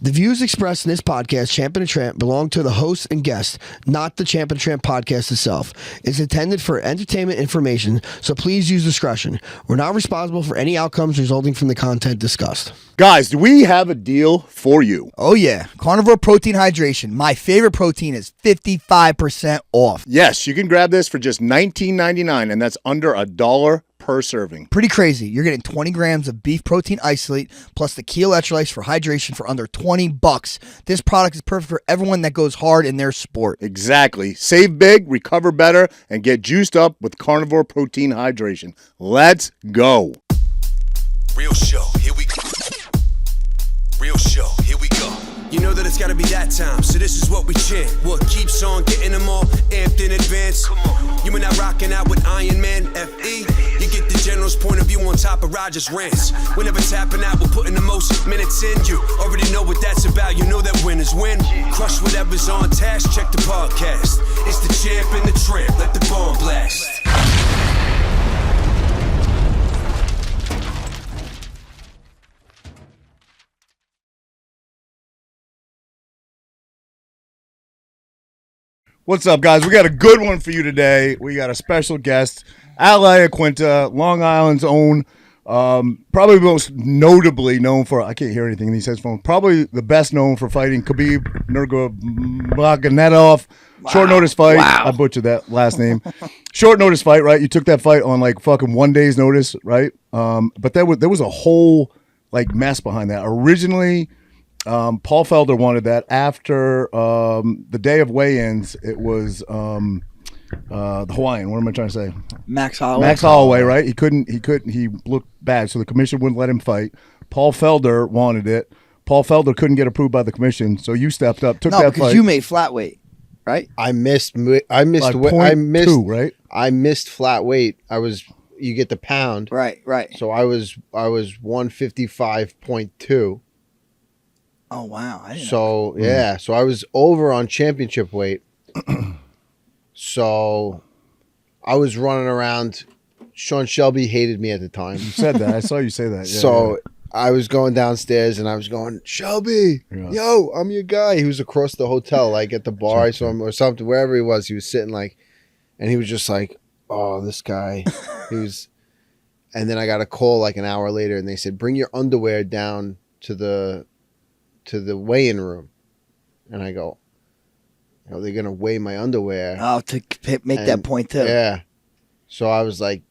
The views expressed in this podcast, Champ and Tramp, belong to the host and guest, not the Champ and Tramp podcast itself. It's intended for entertainment information, so please use discretion. We're not responsible for any outcomes resulting from the content discussed. Guys, do we have a deal for you? Oh, yeah. Carnivor Protein Hydration. My favorite protein is 55% off. Yes, you can grab this for just $19.99, and that's under $1 per serving. Pretty crazy. You're getting 20 grams of beef protein isolate plus the key electrolytes for hydration for under $20. This product is perfect for everyone that goes hard in their sport. Exactly. Save big, recover better, and get juiced up with Carnivor Protein Hydration. Let's go. Real show, here we go. Real show, here we go. You know that it's gotta be that time, so this is what we chant. What keeps on getting them all amped in advance? Come on. You and I rocking out with Iron Man, FE. You get the general's point of view on top of Roger's rants. We're never tapping out, we're putting the most minutes in. You already know what that's about, you know that winners win. Crush whatever's on task, check the podcast. It's the champ and the tramp, let the bomb blast. What's up, guys? We got a good one for you today. We got a special guest, Iaquinta, Long Island's own, probably most notably known for, I can't hear anything in these headphones, probably the best known for fighting Khabib Nurmagomedov. Wow. Short notice fight. Wow. I butchered that last name. Short notice fight, right? You took that fight on like fucking 1 day's notice, right? But there was a whole like mess behind that. Originally, Paul Felder wanted that. After the day of weigh-ins, it was the Hawaiian. What am I trying to say? Max Holloway. Max Holloway, right? He couldn't. He looked bad, so the commission wouldn't let him fight. Paul Felder wanted it. Paul Felder couldn't get approved by the commission, so you stepped up, took that fight. No, because you made flat weight, right? I missed like two, right? I missed flat weight. You get the pound. Right. So I was 155.2. Oh, wow. I didn't know. Yeah. So I was over on championship weight. So I was running around. Sean Shelby hated me at the time. You said that. I saw you say that. Yeah, so I was going downstairs and I was going, Shelby, yo, I'm your guy. He was across the hotel, like at the bar. I saw him or something, wherever he was sitting like, and he was just like, oh, this guy. And then I got a call like an hour later and they said, bring your underwear down to the weigh-in room. And I go, they're going to weigh my underwear. Oh, to make that point too. Yeah. So I was like,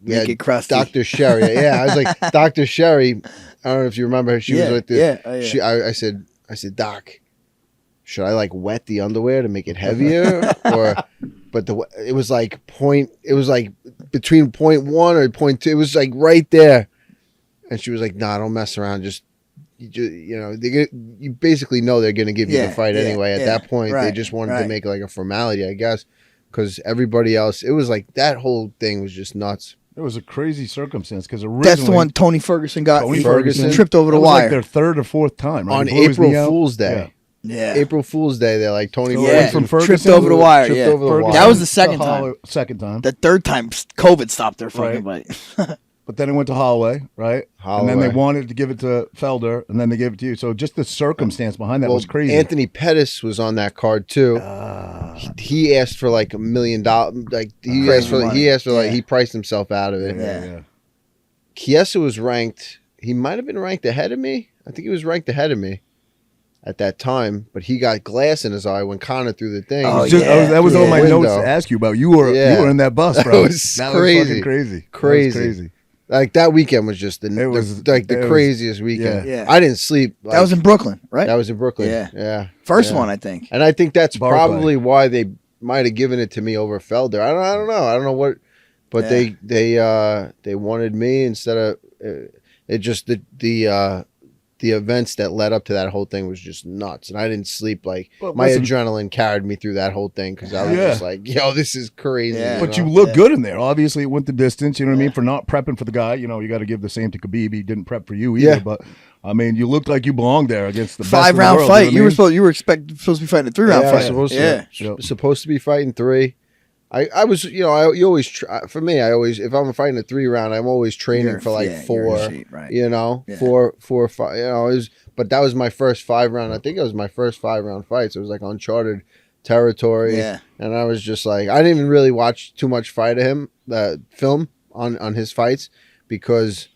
make it crusty. Dr. Sherry. Yeah, I was like, Dr. Sherry, I don't know if you remember her. She was with the, I said, Doc, should I like wet the underwear to make it heavier? But it was like between 0.1 or 0.2. It was like right there. And she was like, nah, don't mess around. You basically know they're going to give you the fight anyway. At that point, they just wanted to make like a formality, I guess, because everybody else, it was like that whole thing was just nuts. It was a crazy circumstance because originally that's the one Tony Ferguson got. Tony Ferguson tripped over the wire. Like their third or fourth time, right? On April Fool's Day. Yeah. April Fool's Day, they're like Tony Ferguson tripped over the wire. That was the second time. The third time, COVID stopped their fucking fight. But then it went to Holloway, right? And then they wanted to give it to Felder, and then they gave it to you. So just the circumstance behind that was crazy. Anthony Pettis was on that card too. He asked for like $1 million. Like he priced himself out of it. Yeah. Chiesa was ranked. He might have been ranked ahead of me. I think he was ranked ahead of me at that time, but he got glass in his eye when Conor threw the thing. That was on my notes to ask you about. You were in that bus, bro. That was crazy. Crazy. Like that weekend was just the craziest weekend. Yeah. I didn't sleep. Like, that was in Brooklyn, right? That was in Brooklyn. Yeah. First one, I think. And I think that's probably why they might have given it to me over Felder. I don't know what, but they wanted me instead of it. Just the events that led up to that whole thing was just nuts, and I didn't sleep. Like my adrenaline carried me through that whole thing because I was just like, "Yo, this is crazy." Yeah. But you look good in there. Obviously, it went the distance. You know what I mean? For not prepping for the guy, you got to give the same to Khabib. He didn't prep for you either. But I mean, you looked like you belonged there against the 5-round fight. You were supposed to be fighting a 3-round fight. Supposed to be fighting 3. I was, you always for me. I always, if I'm fighting a 3-round, I'm always training for like 4. Right. You know, Yeah. 4 or 5. You know, but that was my first 5-round. I think it was my first 5-round fight. So it was like uncharted territory. Yeah. And I was just like, I didn't even really watch too much fight of him, film on his fights, because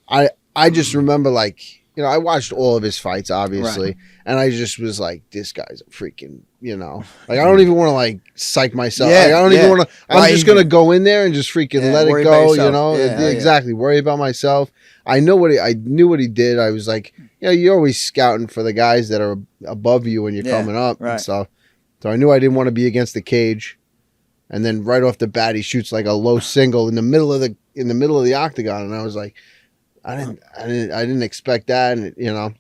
I just remember, like, I watched all of his fights, obviously, and I just was like, this guy's a freaking, like, I don't even want to, like, psych myself. Yeah, Like, I don't even want to, I'm just going to even. go in there and just freaking let it worry about go, yourself. Exactly. Worry about myself. I knew what he did. I was like, you're always scouting for the guys that are above you when you're coming up and stuff. So I knew I didn't want to be against the cage. And then right off the bat, he shoots like a low single in the middle of the octagon, and I was like, I didn't expect that, and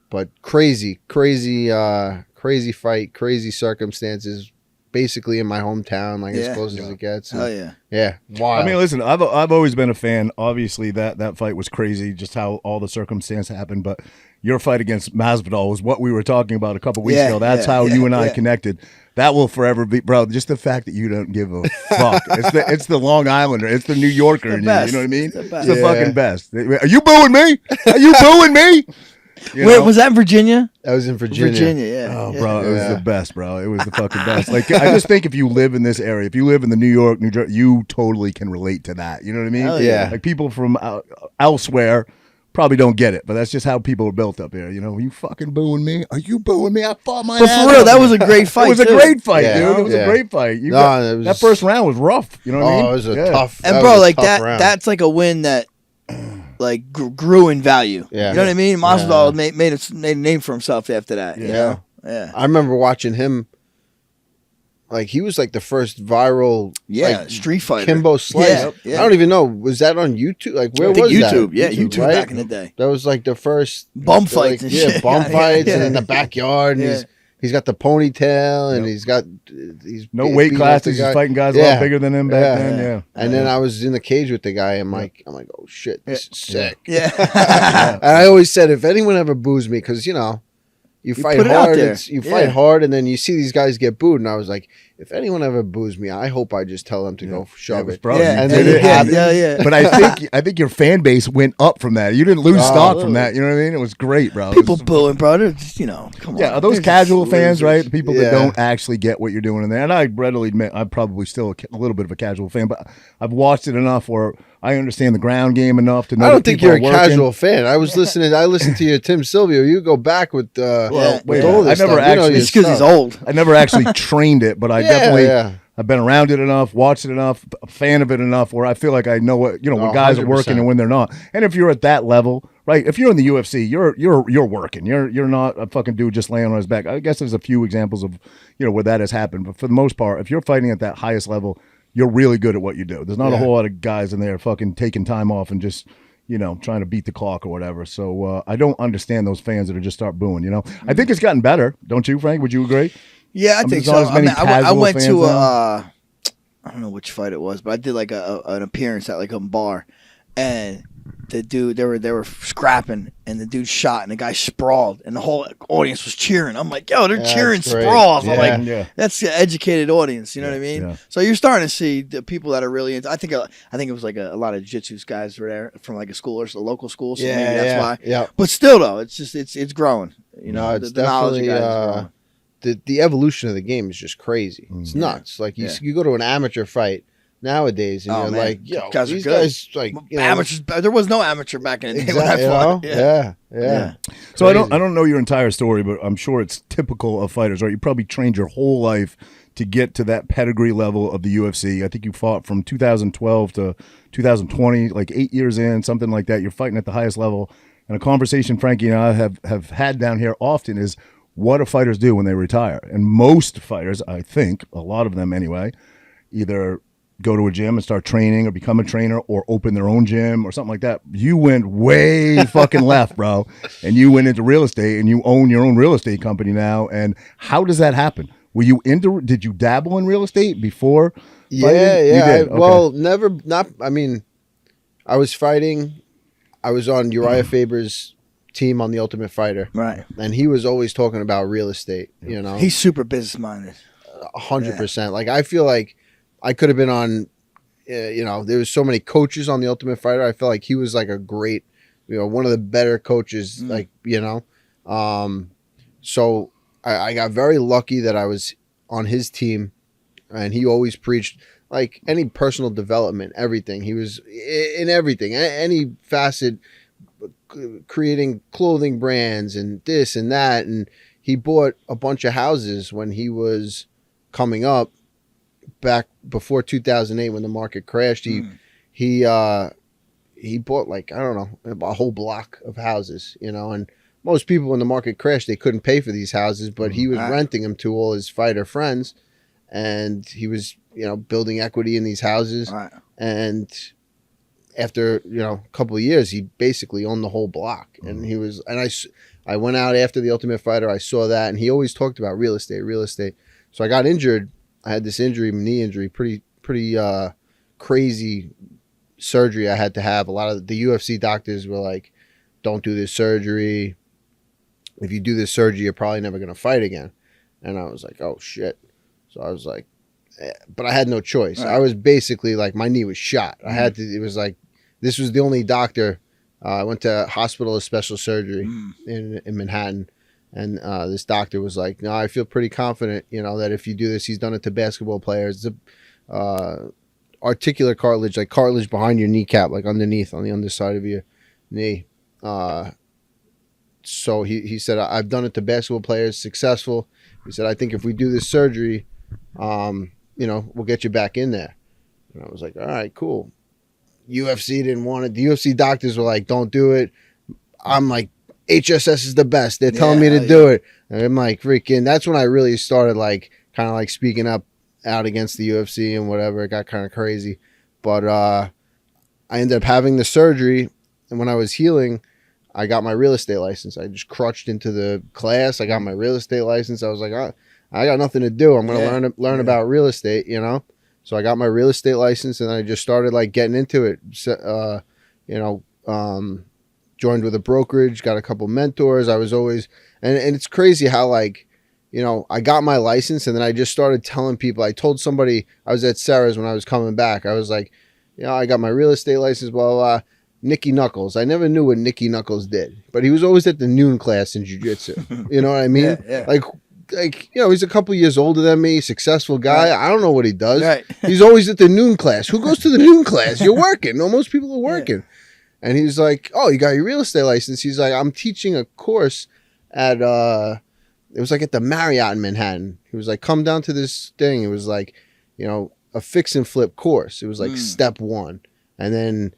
but crazy fight, crazy circumstances, basically in my hometown, like as close as it gets. Hell yeah. Yeah. Wild. I mean, listen, I've always been a fan. Obviously, that fight was crazy, just how all the circumstance happened. But your fight against Masvidal was what we were talking about a couple weeks ago. That's how you and I connected. That will forever be, bro. Just the fact that you don't give a fuck. It's the Long Islander. It's the New Yorker in you. You know what I mean? It's the fucking best. Are you booing me? Are you booing me? Wait, was that in Virginia? That was in Virginia. Oh, bro, it was the best, bro. It was the fucking best. Like, I just think if you live in this area, if you live in the New York, New Jersey, you totally can relate to that. You know what I mean? Hell yeah. Like, people from elsewhere probably don't get it, but that's just how people are built up here. Are you fucking booing me? Are you booing me? I fought my ass But for real, that was a great fight. It was a great fight, Yeah. dude. It was a great fight. No, that first round was rough. You know what I mean? it was a tough. And that bro, was a like tough round. that's like a win that like grew in value. Yeah. You know what I mean? Masvidal made a name for himself after that. You Yeah. know? Yeah. I remember watching him. Like, he was like the first viral street fighter. Kimbo Slice. Yeah. I don't even know. Was that on YouTube? Like, where I think was YouTube. that? Yeah, YouTube right? back in the day. That was like the first Bum fights and shit. bum fights Yeah. and in the backyard. And he's got the ponytail and he's No weight classes. He's fighting guys a lot bigger than him back then. Yeah. And then I was in the cage with the guy. I'm like, oh shit, this is sick. Yeah. And I always said, if anyone ever boos me, because you fight put it out hard. there. You fight hard, and then you see these guys get booed. And I was like, if anyone ever boos me, I hope I just tell them to go shove it. Bro, Yeah. And then it happened. Yeah. But I think your fan base went up from that. You didn't lose stock from that. You know what I mean? It was great, bro. People booing, bro. They're just, come on. Yeah, are those They're casual just fans, losers. right? The people that Yeah. don't actually get what you're doing in there. And I readily admit, I'm probably still a little bit of a casual fan, but I've watched it enough where I understand the ground game enough to know. I that don't think people you're a are working. casual fan. I listened to your Tim Silvio. You go back with wait, all this I never stuff. You know actually- your It's because he's stuff. old. I never actually trained it, but I definitely. yeah. I've been around it enough, watched it enough, a fan of it enough, where I feel like I know what when guys are working 100%. and when they're not. And if you're at that level, right? If you're in the UFC, you're working. You're not a fucking dude just laying on his back. I guess there's a few examples of where that has happened, but for the most part, if you're fighting at that highest level, you're really good at what you do. There's not a whole lot of guys in there fucking taking time off and just trying to beat the clock or whatever. So I don't understand those fans that are just start booing. I think it's gotten better, don't you, Frank? Would you agree? Yeah, I think there's not so. as many I casual went fans to now. I don't know which fight it was, but I did like an appearance at like a bar, and the dude they were scrapping, and the dude shot, and the guy sprawled, and the whole audience was cheering. I'm like, yo, they're cheering that's great. sprawls. I'm Yeah. like, that's an educated audience. You know what I mean? Yeah. So you're starting to see the people that are really into. I think it was like a lot of Jitsu guys were there from like a school or a local school. So maybe that's why. Yeah. But still, though, it's just it's growing. No, it's the knowledge of definitely guys is growing. the evolution of the game is just crazy. It's nuts. Like you go to an amateur fight nowadays, and Oh, you're man. like, yo, Guys are these good. guys like Amateurs. There was no amateur back in the day when I exactly, fought. Yeah. So I don't know your entire story, but I'm sure it's typical of fighters, right? You probably trained your whole life to get to that pedigree level of the UFC. I think you fought from 2012 to 2020, like 8 years in, something like that. You're fighting at the highest level. And a conversation Frankie and I have had down here often is what do fighters do when they retire? And most fighters, I think, a lot of them anyway, either go to a gym and start training or become a trainer or open their own gym or something like that. You went way fucking left, bro. And you went into real estate and you own your own real estate company now. And how does that happen? Did you dabble in real estate before? Yeah. fighting? You did? Okay. Well, I was fighting. I was on Uriah Faber's team on The Ultimate Fighter. Right. And he was always talking about real estate, He's super business minded. 100%. Like, I feel like I could have been on, there was so many coaches on The Ultimate Fighter. I felt like he was like a great, one of the better coaches, so I got very lucky that I was on his team, and he always preached like any personal development, everything. He was in everything, any facet, creating clothing brands and this and that. And he bought a bunch of houses when he was coming up back before 2008 when the market crashed. He bought like, I don't know, a whole block of houses, and most people when the market crashed, they couldn't pay for these houses, but he was renting them to all his fighter friends, and he was, building equity in these houses. Right. And after, a couple of years, he basically owned the whole block. And he was, and I went out after The Ultimate Fighter. I saw that, and he always talked about real estate. So I got injured. I had this injury, knee injury, pretty crazy surgery I had to have. A lot of the UFC doctors were like, don't do this surgery. If you do this surgery, you're probably never going to fight again. And I was like, oh shit. So I was like, but I had no choice. Right. I was basically like, my knee was shot. I had to, it was like, this was the only doctor. I went to Hospital of Special Surgery in Manhattan. And this doctor was like, no, I feel pretty confident, that if you do this, he's done it to basketball players. It's articular cartilage, like cartilage behind your kneecap, like underneath on the underside of your knee. So he said, I've done it to basketball players, successful. He said, I think if we do this surgery, we'll get you back in there. And I was like, all right, cool. UFC didn't want it. The UFC doctors were like, don't do it. I'm like, HSS is the best. They're telling me to do it. And I'm like, freaking, that's when I really started like, kind of like speaking up out against the UFC and whatever. It got kind of crazy. But I ended up having the surgery. And when I was healing, I got my real estate license. I just crutched into the class. I got my real estate license. I was like, I got nothing to do. I'm going to learn about real estate, So I got my real estate license, and I just started like getting into it. Joined with a brokerage, got a couple mentors. I was always, and it's crazy how like, I got my license, and then I just started telling people. I told somebody, I was at Serra's when I was coming back. I was like, I got my real estate license, blah, blah, blah. Nicky Knuckles. I never knew what Nicky Knuckles did, but he was always at the noon class in jiu-jitsu. You know what I mean? Yeah. Like, he's a couple years older than me, successful guy. Right. I don't know what he does. Right. He's always at the noon class. Who goes to the noon class? You're working. No, most people are working. Yeah. And he's like, oh, you got your real estate license? He's like, I'm teaching a course at, it was like at the Marriott in Manhattan. He was like, come down to this thing. It was like, a fix and flip course. It was like step 1. And then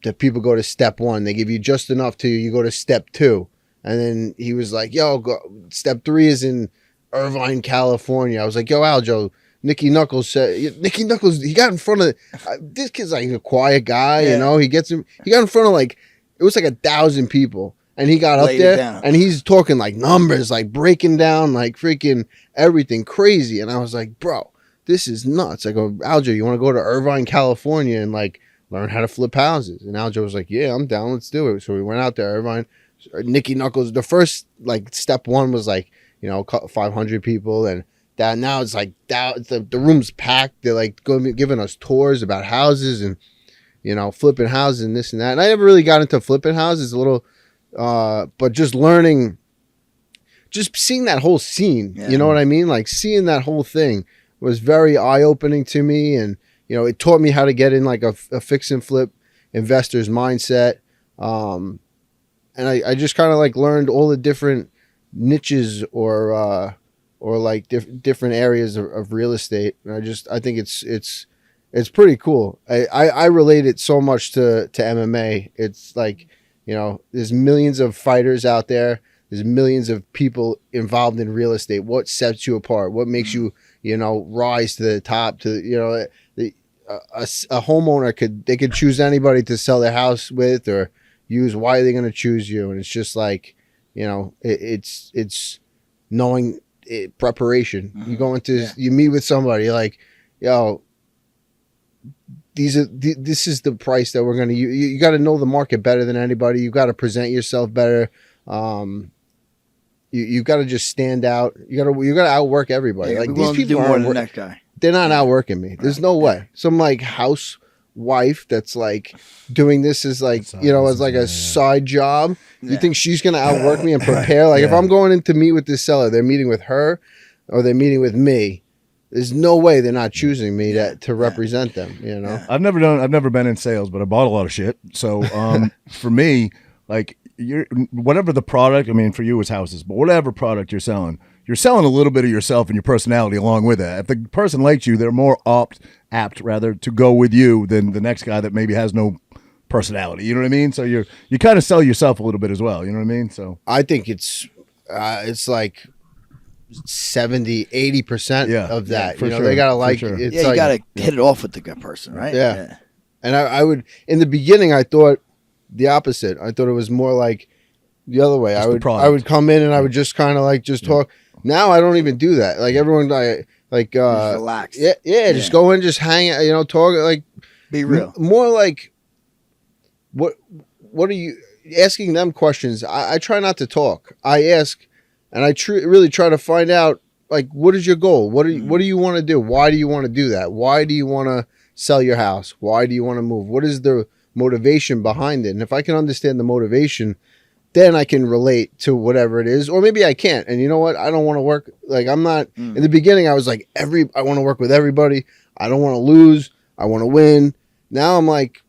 the people go to step 1. They give you just enough to you go to step 2. And then he was like, yo, step 3 is in Irvine, California. I was like, yo, Aljo, Nicky Knuckles said, Nicky Knuckles, he got in front of, this kid's like a quiet guy, he got in front of like, it was like 1,000 people. And he got up there and he's talking like numbers, like breaking down like freaking everything crazy. And I was like, bro, this is nuts. I go, Aljo, you want to go to Irvine, California and like learn how to flip houses? And Aljo was like, yeah, I'm down. Let's do it. So we went out there, Irvine. Nicky Knuckles, the first like step 1 was like, 500 people. And that now it's like the room's packed. They're like giving us tours about houses and, flipping houses and this and that. And I never really got into flipping houses a little, but just learning, just seeing that whole scene, you know what I mean? Like seeing that whole thing was very eye-opening to me. And, it taught me how to get in like a fix and flip investor's mindset. And I just kind of like learned all the different niches or like different areas of real estate. And I think it's pretty cool. I relate it so much to MMA. It's like, there's millions of fighters out there. There's millions of people involved in real estate. What sets you apart? What makes you, rise to the top? To a homeowner could choose anybody to sell their house with or use. Why are they going to choose you? And it's just like, it's knowing preparation. You go into you meet with somebody, you're like, yo, this is the price that we're going to use. You got to know the market better than anybody. You got to present yourself better. You got to just stand out. You got to outwork everybody. Like these people do more than that guy. they're not outworking me. There's no way. Some like housewife that's like doing this as like, as like a side job. You think she's going to outwork me and prepare? Like if I'm going in to meet with this seller, they're meeting with her or they're meeting with me. There's no way they're not choosing me to represent them, I've never been in sales, but I bought a lot of shit. So for me, like whatever the product, I mean, for you it's houses, but whatever product you're selling a little bit of yourself and your personality along with that. If the person likes you, they're more apt rather to go with you than the next guy that maybe has no personality. You know what I mean? So you kind of sell yourself a little bit as well. You know what I mean? So I think it's like 70-80% of that. For sure. They gotta like sure. it's you like, gotta hit it off with the good person, right? Yeah. And I would, in the beginning, I thought the opposite. I thought it was more like the other way. I would come in and I would just kind of like just talk. Now I don't even do that. Like everyone, just relax. Yeah. Just go in, just hang out, talk, like be real. More like what are you asking them questions? I try not to talk. I ask, and I really try to find out like what is your goal? What do you want to do? Why do you want to do that? Why do you want to sell your house? Why do you want to move? What is the motivation behind it? And if I can understand the motivation, then I can relate to whatever it is, or maybe I can't. And you know what? I don't want to work. Like I'm not in the beginning. I was like I want to work with everybody. I don't want to lose. I want to win. Now I'm like,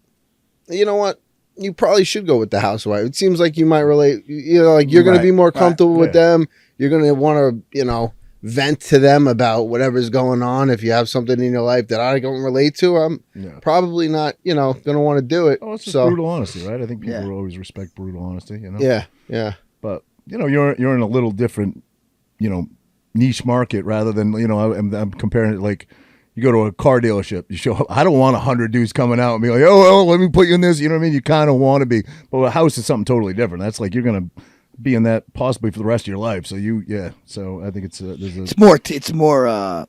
you know what? You probably should go with the housewife. It seems like you might relate. Like you're going to be more comfortable with them. You're going to want to, vent to them about whatever's going on. If you have something in your life that I don't relate to, I'm probably not, going to want to do it. Oh, it's just brutal honesty, right? I think people will always respect brutal honesty, Yeah, yeah. But, you're in a little different, niche market rather than, I'm comparing it like you go to a car dealership, you show up. I don't want 100 dudes coming out and be like, oh, let me put you in this. You know what I mean? You kind of want to be. But a house is something totally different. That's like you're going to be in that possibly for the rest of your life. So so I think it's more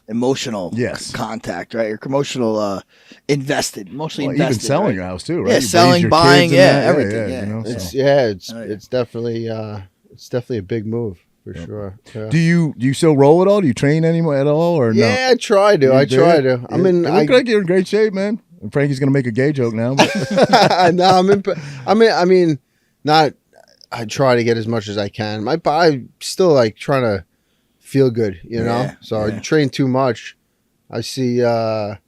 emotional contact, right? Or emotionally invested. Even selling right? your house too, right? Yeah, selling, buying, everything. It's definitely a big move for sure. Yeah. Do you still roll at all? Do you train anymore at all, or no? Yeah, I try to. I mean, I look like you're in great shape, man. And Frankie's gonna make a gay joke now. But. No, I mean, not. I try to get as much as I can. My body still like trying to feel good, So I train too much. I see all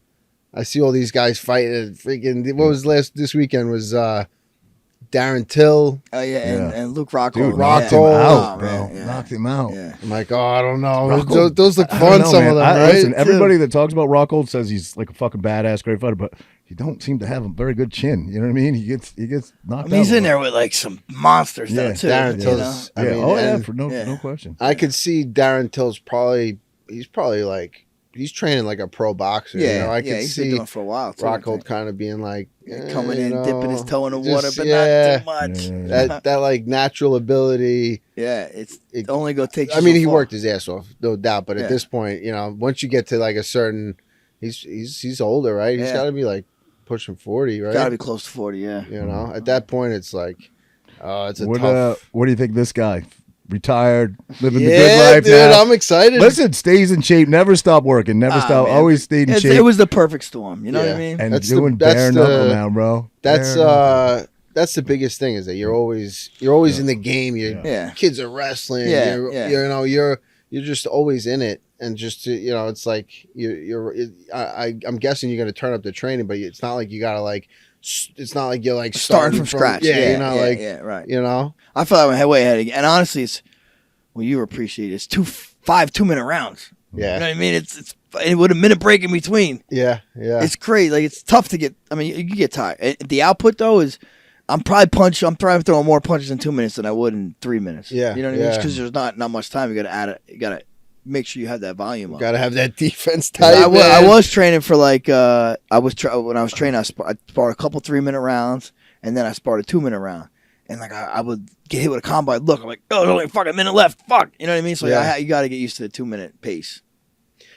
these guys fighting. Freaking, what was this weekend was Darren Till. Oh yeah, and Luke Rockhold. Dude, Rockhold out, bro. Knocked him out. Yeah. I'm like, I don't know. Those look fun. Some of them, right? Listen, everybody that talks about Rockhold says he's like a fucking badass, great fighter, but he don't seem to have a very good chin. You know what I mean? He gets knocked out. He's in there with like some monsters though too. Darren Till's. No question. I could see Darren Till's he's training like a pro boxer. I could he's see been doing it for a while too, Rockhold kind of being like coming in, dipping his toe in the water, but not too much. That like natural ability. Yeah, it only go take. I mean, he worked his ass off, no doubt. But at this point, once you get to like a certain, he's older, right? He's got to be like pushing 40, right? Got to be close to 40, yeah. At that point, it's like, it's a tough. What do you think? This guy retired, living the good life. Dude, now. I'm excited. Listen, stays in shape, never stop working, never stop, man. Always stayed in shape. It was the perfect storm. You know what I mean? And doing bare-knuckle now, bro. That's the biggest thing is that you're always in the game. Your kids are wrestling. You're just always in it. And just to, it's like I'm guessing you're going to turn up the training, but it's not like you got to like, it's not like you're like starting from scratch. Right. I feel like I'm way ahead again. And honestly, you appreciate it. It's 2-minute rounds. Yeah. You know what I mean? It's with a minute break in between. Yeah. It's crazy. Like it's tough to get. I mean, you get tired. The output though is, I'm probably throwing more punches in 2 minutes than I would in 3 minutes. Yeah. You know what I mean? Because there's not much time. You got to add it. You got to make sure you have that volume up. Got to have that defense tight. I was training for like when I was training, I sparred a couple 3-minute rounds, and then I sparred a 2-minute round. And like I would get hit with a combo. I'd look, I'm like, oh, there's only a fucking minute left. Fuck, you know what I mean? So you got to get used to the 2-minute pace.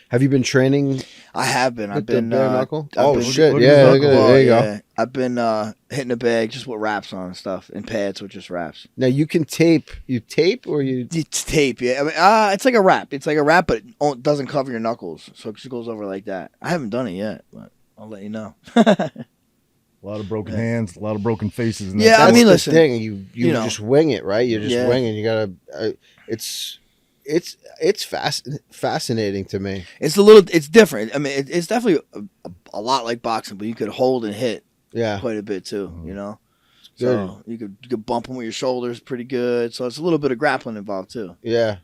Have you been training I have been. I've with the been bare-knuckle? I've Oh, been- shit. look at Yeah, his look at it. knuckle. There you go. Yeah. I've been hitting the bag just with wraps on and stuff, and pads with just wraps. Now, you can tape. You tape or you... It's tape, yeah. I mean, it's like a wrap. It's like a wrap, but it doesn't cover your knuckles, so it just goes over like that. I haven't done it yet, but I'll let you know. A lot of broken hands, a lot of broken faces. And Yeah, I That's mean, the listen, thing. You you know. just wing it, right? You're just Yeah. winging. You gotta. It's fascinating to me. it's different. I mean, it's definitely a lot like boxing, but you could hold and hit Yeah, quite a bit too. You know, Good. so you could bump them with your shoulders pretty good. So it's a little bit of grappling involved too. yeah.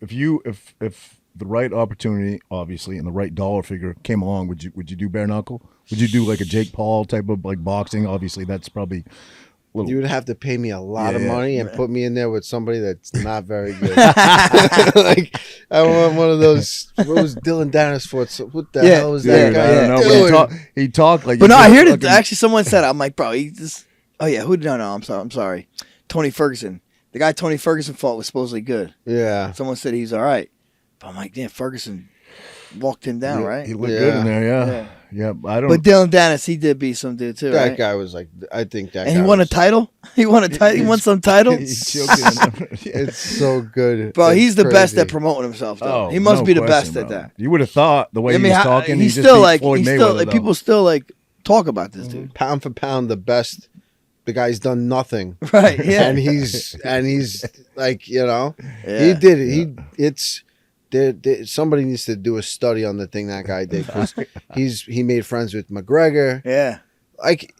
if the right opportunity, obviously, and the right dollar figure came along, would you do bare knuckle? Would you do like a Jake Paul type of like boxing? Obviously, that's probably a little. You would have to pay me a lot of Yeah. money and put me in there with somebody that's not very good. Like I want one of those. What was Dylan Dennis for? What the Yeah, hell was Dude, that guy I don't know. But doing? he talked like. But no, I hear that fucking- actually someone said it. I'm like, bro, he just. Oh yeah, who? No, I'm sorry. Tony Ferguson. The guy Tony Ferguson fought was supposedly good. Yeah, Someone said he's all right. But I'm like, damn, Ferguson walked him down, right? He looked good in there, yeah. I don't. But Dylan Dennis, he did beat some dude too, that right? guy was like. I think that. And guy he won a was- title. He won a title. He won some title. He choked him. It's so good, Bro, It's he's the best crazy. at promoting himself, though. Oh, he must no be the question, best at bro. that. You would have thought the way I mean, he was talking, he's he still just like, beat Floyd he's Mayweather, still like, though. people still like talk about this dude. Pound for pound, the best. The guy's done nothing, Right? Yeah. and he's like he Yeah. did it. It's somebody needs to do a study on the thing that guy did because he made friends with McGregor. Yeah. Like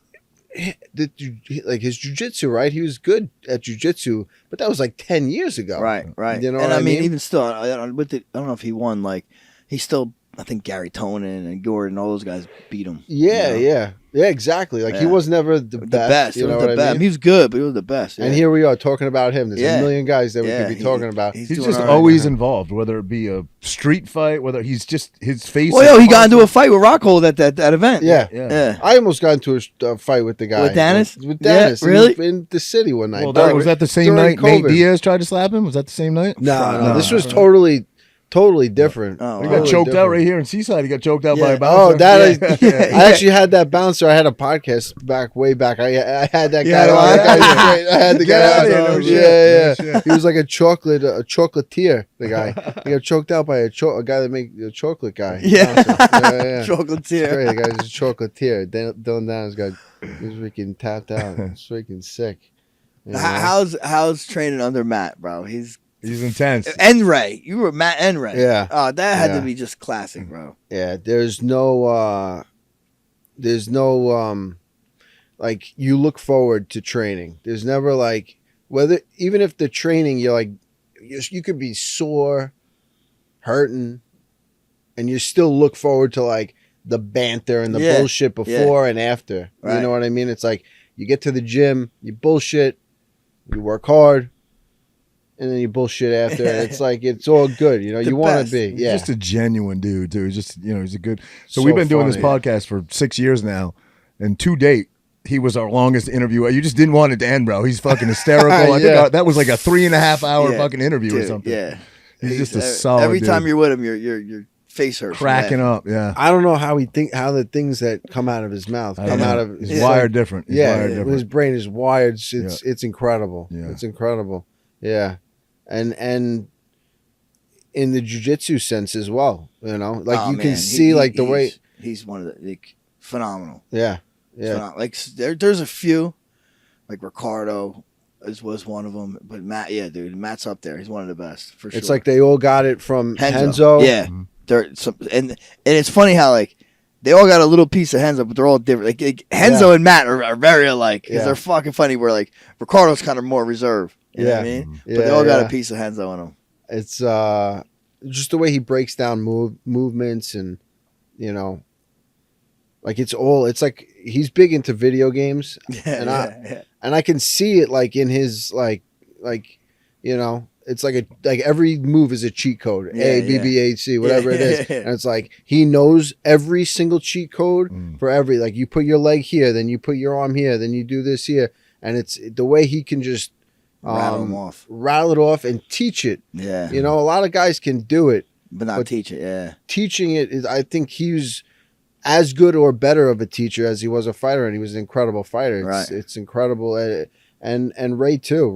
like his jiu-jitsu, right? He was good at jiu-jitsu, but that was like 10 years ago. Right. Right. You know and what I mean? even still, I don't know if he won. Like, he still. I think Gary Tonin and Gordon, all those guys beat him. Yeah, you know? yeah, exacly. Like he Yeah. was never the best. He You know was what the I best. mean? He was good, but he was the best. And yeah. here we are talking about him. There's Yeah. a million guys that we Yeah, could be talking about. he's He's doing just all right. always involved, whether it be a street fight, whether he's just his face. Well, is yo, he got into a constant- fight with Rockhold at that event. Yeah. Yeah. I almost got into a fight with the guy. With Dennis? With Yeah, Dennis. really? In the city one night. Well, was that the same during night Nate COVID. Diaz tried to slap him? Was that the same night? No, this was totally different. Oh, He wow. got choked out right here in Seaside. He got choked out by Yeah. a bouncer. Oh, that Yeah. is. I actually had that bouncer. I had a podcast way back. I had that Yeah, guy. oh, on. That yeah. guy was great. I had the Get guy. out on. of here, no Yeah, shit. yeah. No shit. He was like a chocolatier. The guy. He got choked out by a guy that make a chocolate guy. Yeah. Bouncer. yeah. It's Chocolatier. great. The guy's a chocolatier. Dylan Down's got. He's freaking tapped out. It's freaking sick. You know? How's training under Matt, bro? He's intense. and Ray. You were Matt and Ray. Yeah. Oh, that had Yeah. to be just classic, bro. Yeah, there's no like you look forward to training. There's never like whether even if the training you're like you could be sore, hurting, and you still look forward to like the banter and the Yeah, bullshit before and after. You Right. know what I mean? It's like you get to the gym, you bullshit, you work hard, and then you bullshit after. And it's like it's all good. You know, The you want best. to be. He's Yeah. just a genuine dude, too. He's just, he's a good. So So we've been doing this funny. podcast for 6 years now, and to date, he was our longest interview. You just didn't want it to end, bro. He's fucking hysterical. I think Yeah. that was like a 3.5 hour Yeah, fucking interview or Dude, something. Yeah. He's just a solid Every time dude. you're with him, your face hurts. from Cracking laughing. up, yeah. I don't know how the things that come out of his mouth I come don't out know. of He's his wired different. He's Yeah, wired different. his brain is wired. It's incredible. Yeah. It's incredible. Yeah, and in the jujitsu sense as well. You know, like Oh, you man. can see like the way. he's one of the phenomenal. Yeah, yeah. Phenomenal. Like there's a few, like Ricardo was one of them, but Matt, yeah, dude, Matt's up there. He's one of the best for sure. It's like they all got it from Henzo. Yeah, they're and it's funny how like they all got a little piece of Henzo, but they're all different. Like Henzo and Matt are very alike because Yeah. they're fucking funny. Where like Ricardo's kind of more reserved. You know what I mean? But they all got a piece of Henzo in them. It's just the way he breaks down movements and like it's like he's big into video games. Yeah, And and I can see it like in his like it's like every move is a cheat code. A B B A C whatever it is. And it's like he knows every single cheat code for every like you put your leg here, then you put your arm here, then you do this here, and it's the way he can just rattle them off. rattle it off and teach it. Yeah, You know, a lot of guys can do it, but not teach it. Yeah, teaching it is. I think he's as good or better of a teacher as he was a fighter, and he was an incredible fighter. Right. It's incredible, and Ray too.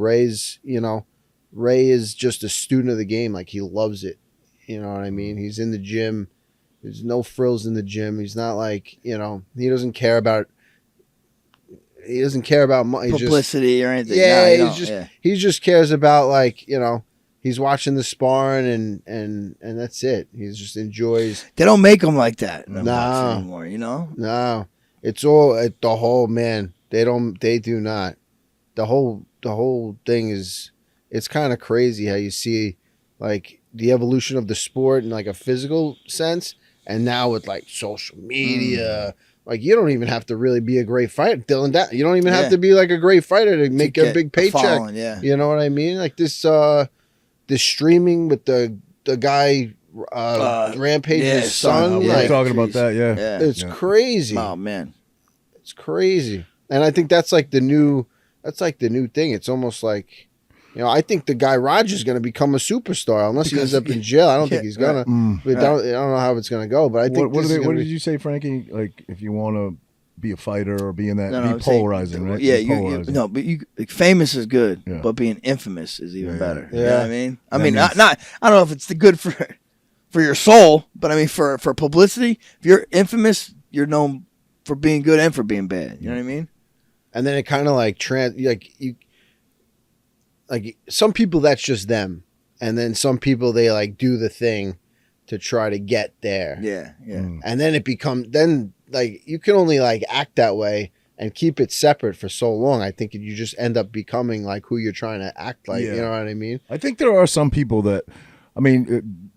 Ray is just a student of the game. Like, he loves it. You know what I mean? He's in the gym. There's no frills in the gym. He's not like, he doesn't care about. He doesn't care about publicity or anything. Yeah, No, he just cares about, like, he's watching the sparring and that's it. He just enjoys. They don't make them like that No. anymore. No, it's all the whole man. They do not. The whole thing is. It's kind of crazy how you see, like, the evolution of the sport in, like, a physical sense, and now with, like, social media. Like, you don't even have to really be a great fighter, Dylan. You don't even have to be, like, a great fighter to make a big paycheck. You know what I mean? Like, this streaming with the guy Rampage's son. We were talking about that. Yeah. It's crazy. Oh man, it's crazy. And I think that's like the new thing. It's almost like, I think the guy Roger's going to become a superstar unless he ends up in jail. I don't think he's gonna. But I don't know how it's going to go. But I think what did you say, Frankie? Like, if you want to be a fighter or be in that, be polarizing, right? Yeah, but famous is good, but being infamous is even better. Yeah. You know what I mean? I mean, not. I don't know if it's the good for your soul, but I mean, for publicity, if you're infamous, you're known for being good and for being bad. You know what I mean? And then it kind of like like some people, that's just them, and then some people, they like do the thing to try to get there. Yeah. And then it becomes like you can only like act that way and keep it separate for so long. I think you just end up becoming like who you're trying to act like. You know what I mean? I think there are some people that, I mean,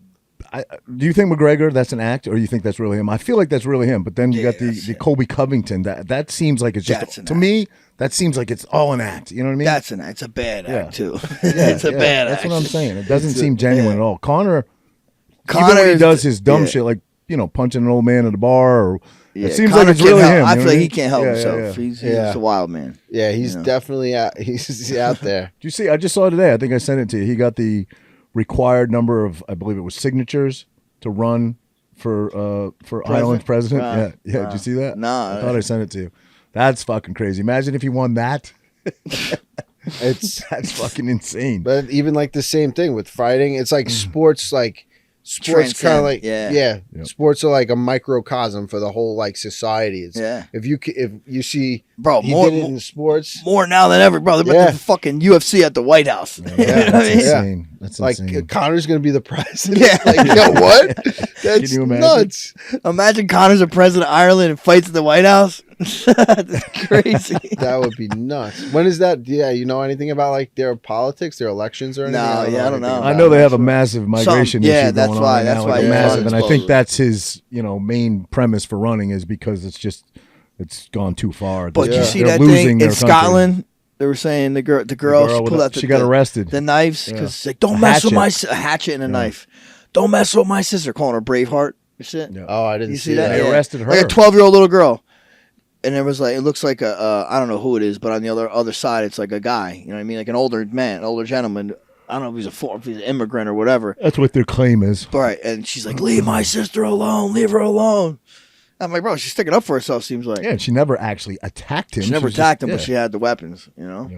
do you think McGregor, that's an act, or you think that's really him? I feel like that's really him. But then you got the Colby Covington. That seems like it's just, to me, that seems like it's all an act. You know what I mean? That's an act. It's a bad act too. It's a bad act. That's what I'm saying. It doesn't seem genuine at all. Conor, even when he does his dumb shit, like punching an old man at a bar, or it seems like it's really him. I feel like he can't help himself. He's a wild man. Yeah, he's definitely out. He's out there. Do you see? I just saw today. I think I sent it to you. He got the required number of, I believe it was signatures to run for Ireland's president. Yeah. Did you see that? No, I thought I sent it to you. That's fucking crazy. Imagine if he won that. That's fucking insane. But even like the same thing with fighting, it's like sports kind of like sports are like a microcosm for the whole like society. It's, if you see, bro, he did it in sports more now than ever, bro. They're about the fucking UFC at the White House. That's insane. That's like insane. Connor's gonna be the president. Like, what? That's Can you imagine? nuts. Imagine Connor's a president of Ireland and fights at the White House. That's crazy. That would be nuts. When is that? Yeah, you know anything about like their politics, their elections, or anything? I don't know. I know they have a massive migration issue going that's on why. right That's now, why. like massive, and I think that's his, main premise for running is because it's gone too far. But you see that thing in Scotland? They were saying the girl pulled out she got arrested. The knives because like, don't mess with my hatchet and a knife. Don't mess with my sister. Calling her Braveheart. Shit. Yeah. Oh, I didn't see that. They arrested her. Like a 12-year-old little girl. And it was like, it looks like I don't know who it is, but on the other side, it's like a guy. You know what I mean? Like an older gentleman. I don't know if he's an immigrant or whatever. That's what their claim is. Right. And she's like, leave my sister alone. Leave her alone. I'm like, bro, she's sticking up for herself, seems like. Yeah, and she never actually attacked him. She never attacked him, but she had the weapons, Yeah.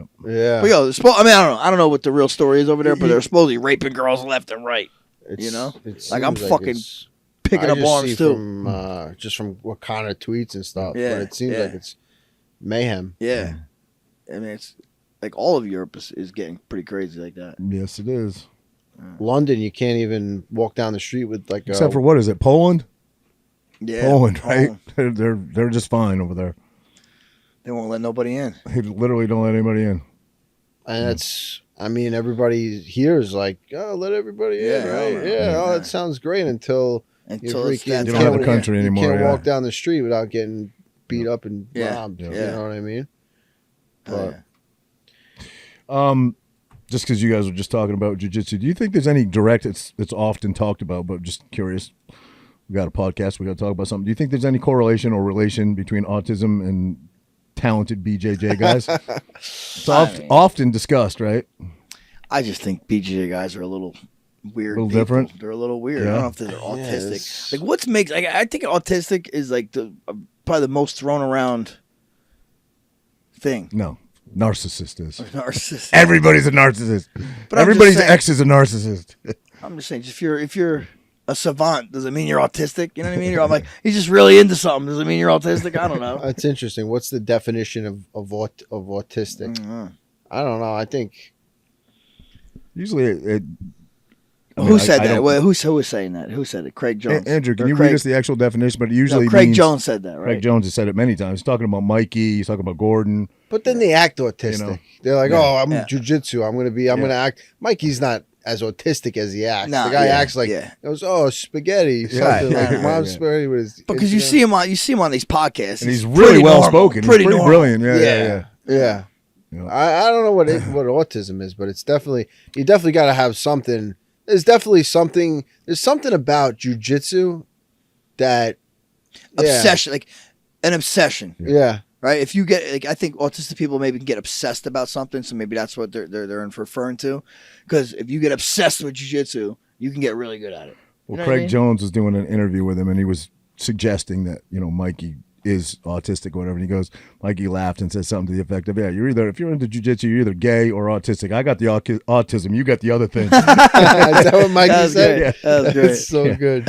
But I don't know what the real story is over there, but they're supposedly raping girls left and right. Like I'm fucking picking up arms too. Just from what Connor tweets and stuff. Yeah, but it seems like it's mayhem. Yeah. I mean, it's like all of Europe is getting pretty crazy like that. Yes, it is. London, you can't even walk down the street with like except for what is it? Poland? Yeah. Poland, right? They're just fine over there. They won't let nobody in. They literally don't let anybody in. And that's, I mean, everybody here is like, oh, let everybody in, right? That sounds great until you don't have the country anymore. You can't walk down the street without getting beat up and robbed. You know what I mean? But, just because you guys were just talking about jiu-jitsu, do you think there's any direct, it's often talked about, but just curious, we got a podcast, we got to talk about something. Do you think there's any correlation or relation between autism and talented BJJ guys? It's often discussed, right? I just think BJJ guys are a little weird. little people. different. They're a little weird. Yeah. I don't know if they're autistic. Like what's makes like I think autistic is like the probably the most thrown around thing. No, narcissist is. Narcissist. Everybody's a narcissist. But I'm Everybody's just saying- ex is a narcissist. I'm just saying, if you're a savant, does it mean you're autistic? You know what I mean? I'm like, he's just really into something. Does it mean you're autistic? I don't know. That's interesting. What's the definition of autistic? Mm-hmm. I don't know. I think Usually, Who said that? Wait, who was saying that? Who said it? Craig Jones. Andrew, can Or you Craig, read us the actual definition? But it usually no, Craig means- Jones said that, right? Craig Jones has said it many times. He's talking about Mikey. He's talking about Gordon. but then they act autistic. You know. They're like, Yeah. "Oh, I'm Yeah. jujitsu. I'm gonna act." Mikey's not as autistic as he acts. Nah, the guy yeah, acts like yeah. goes, "Oh, spaghetti." Yeah. Something like Yeah. mom's Yeah. spaghetti with his. Because you see him on these podcasts, And he's pretty really well normal, spoken. He's pretty normal. brilliant. Yeah. Yeah. Yeah. I don't know what autism is, but it's definitely you definitely got to have something. There's definitely something. There's something about jujitsu that Obsession, like an obsession, Yeah. right? If you get, like, I think autistic people maybe can get obsessed about something, so maybe that's what they're referring to. Because if you get obsessed with jiu-jitsu, you can get really good at it. Well, You know what Craig I mean? Jones was doing an interview with him, and he was suggesting that Mikey is autistic or whatever. And he goes, Mikey laughed and said something to the effect of, "Yeah, if you're into jiu-jitsu, you're either gay or autistic. I got the autism, you got the other thing." Is that what Mikey That was said? great. That was great. That's so good.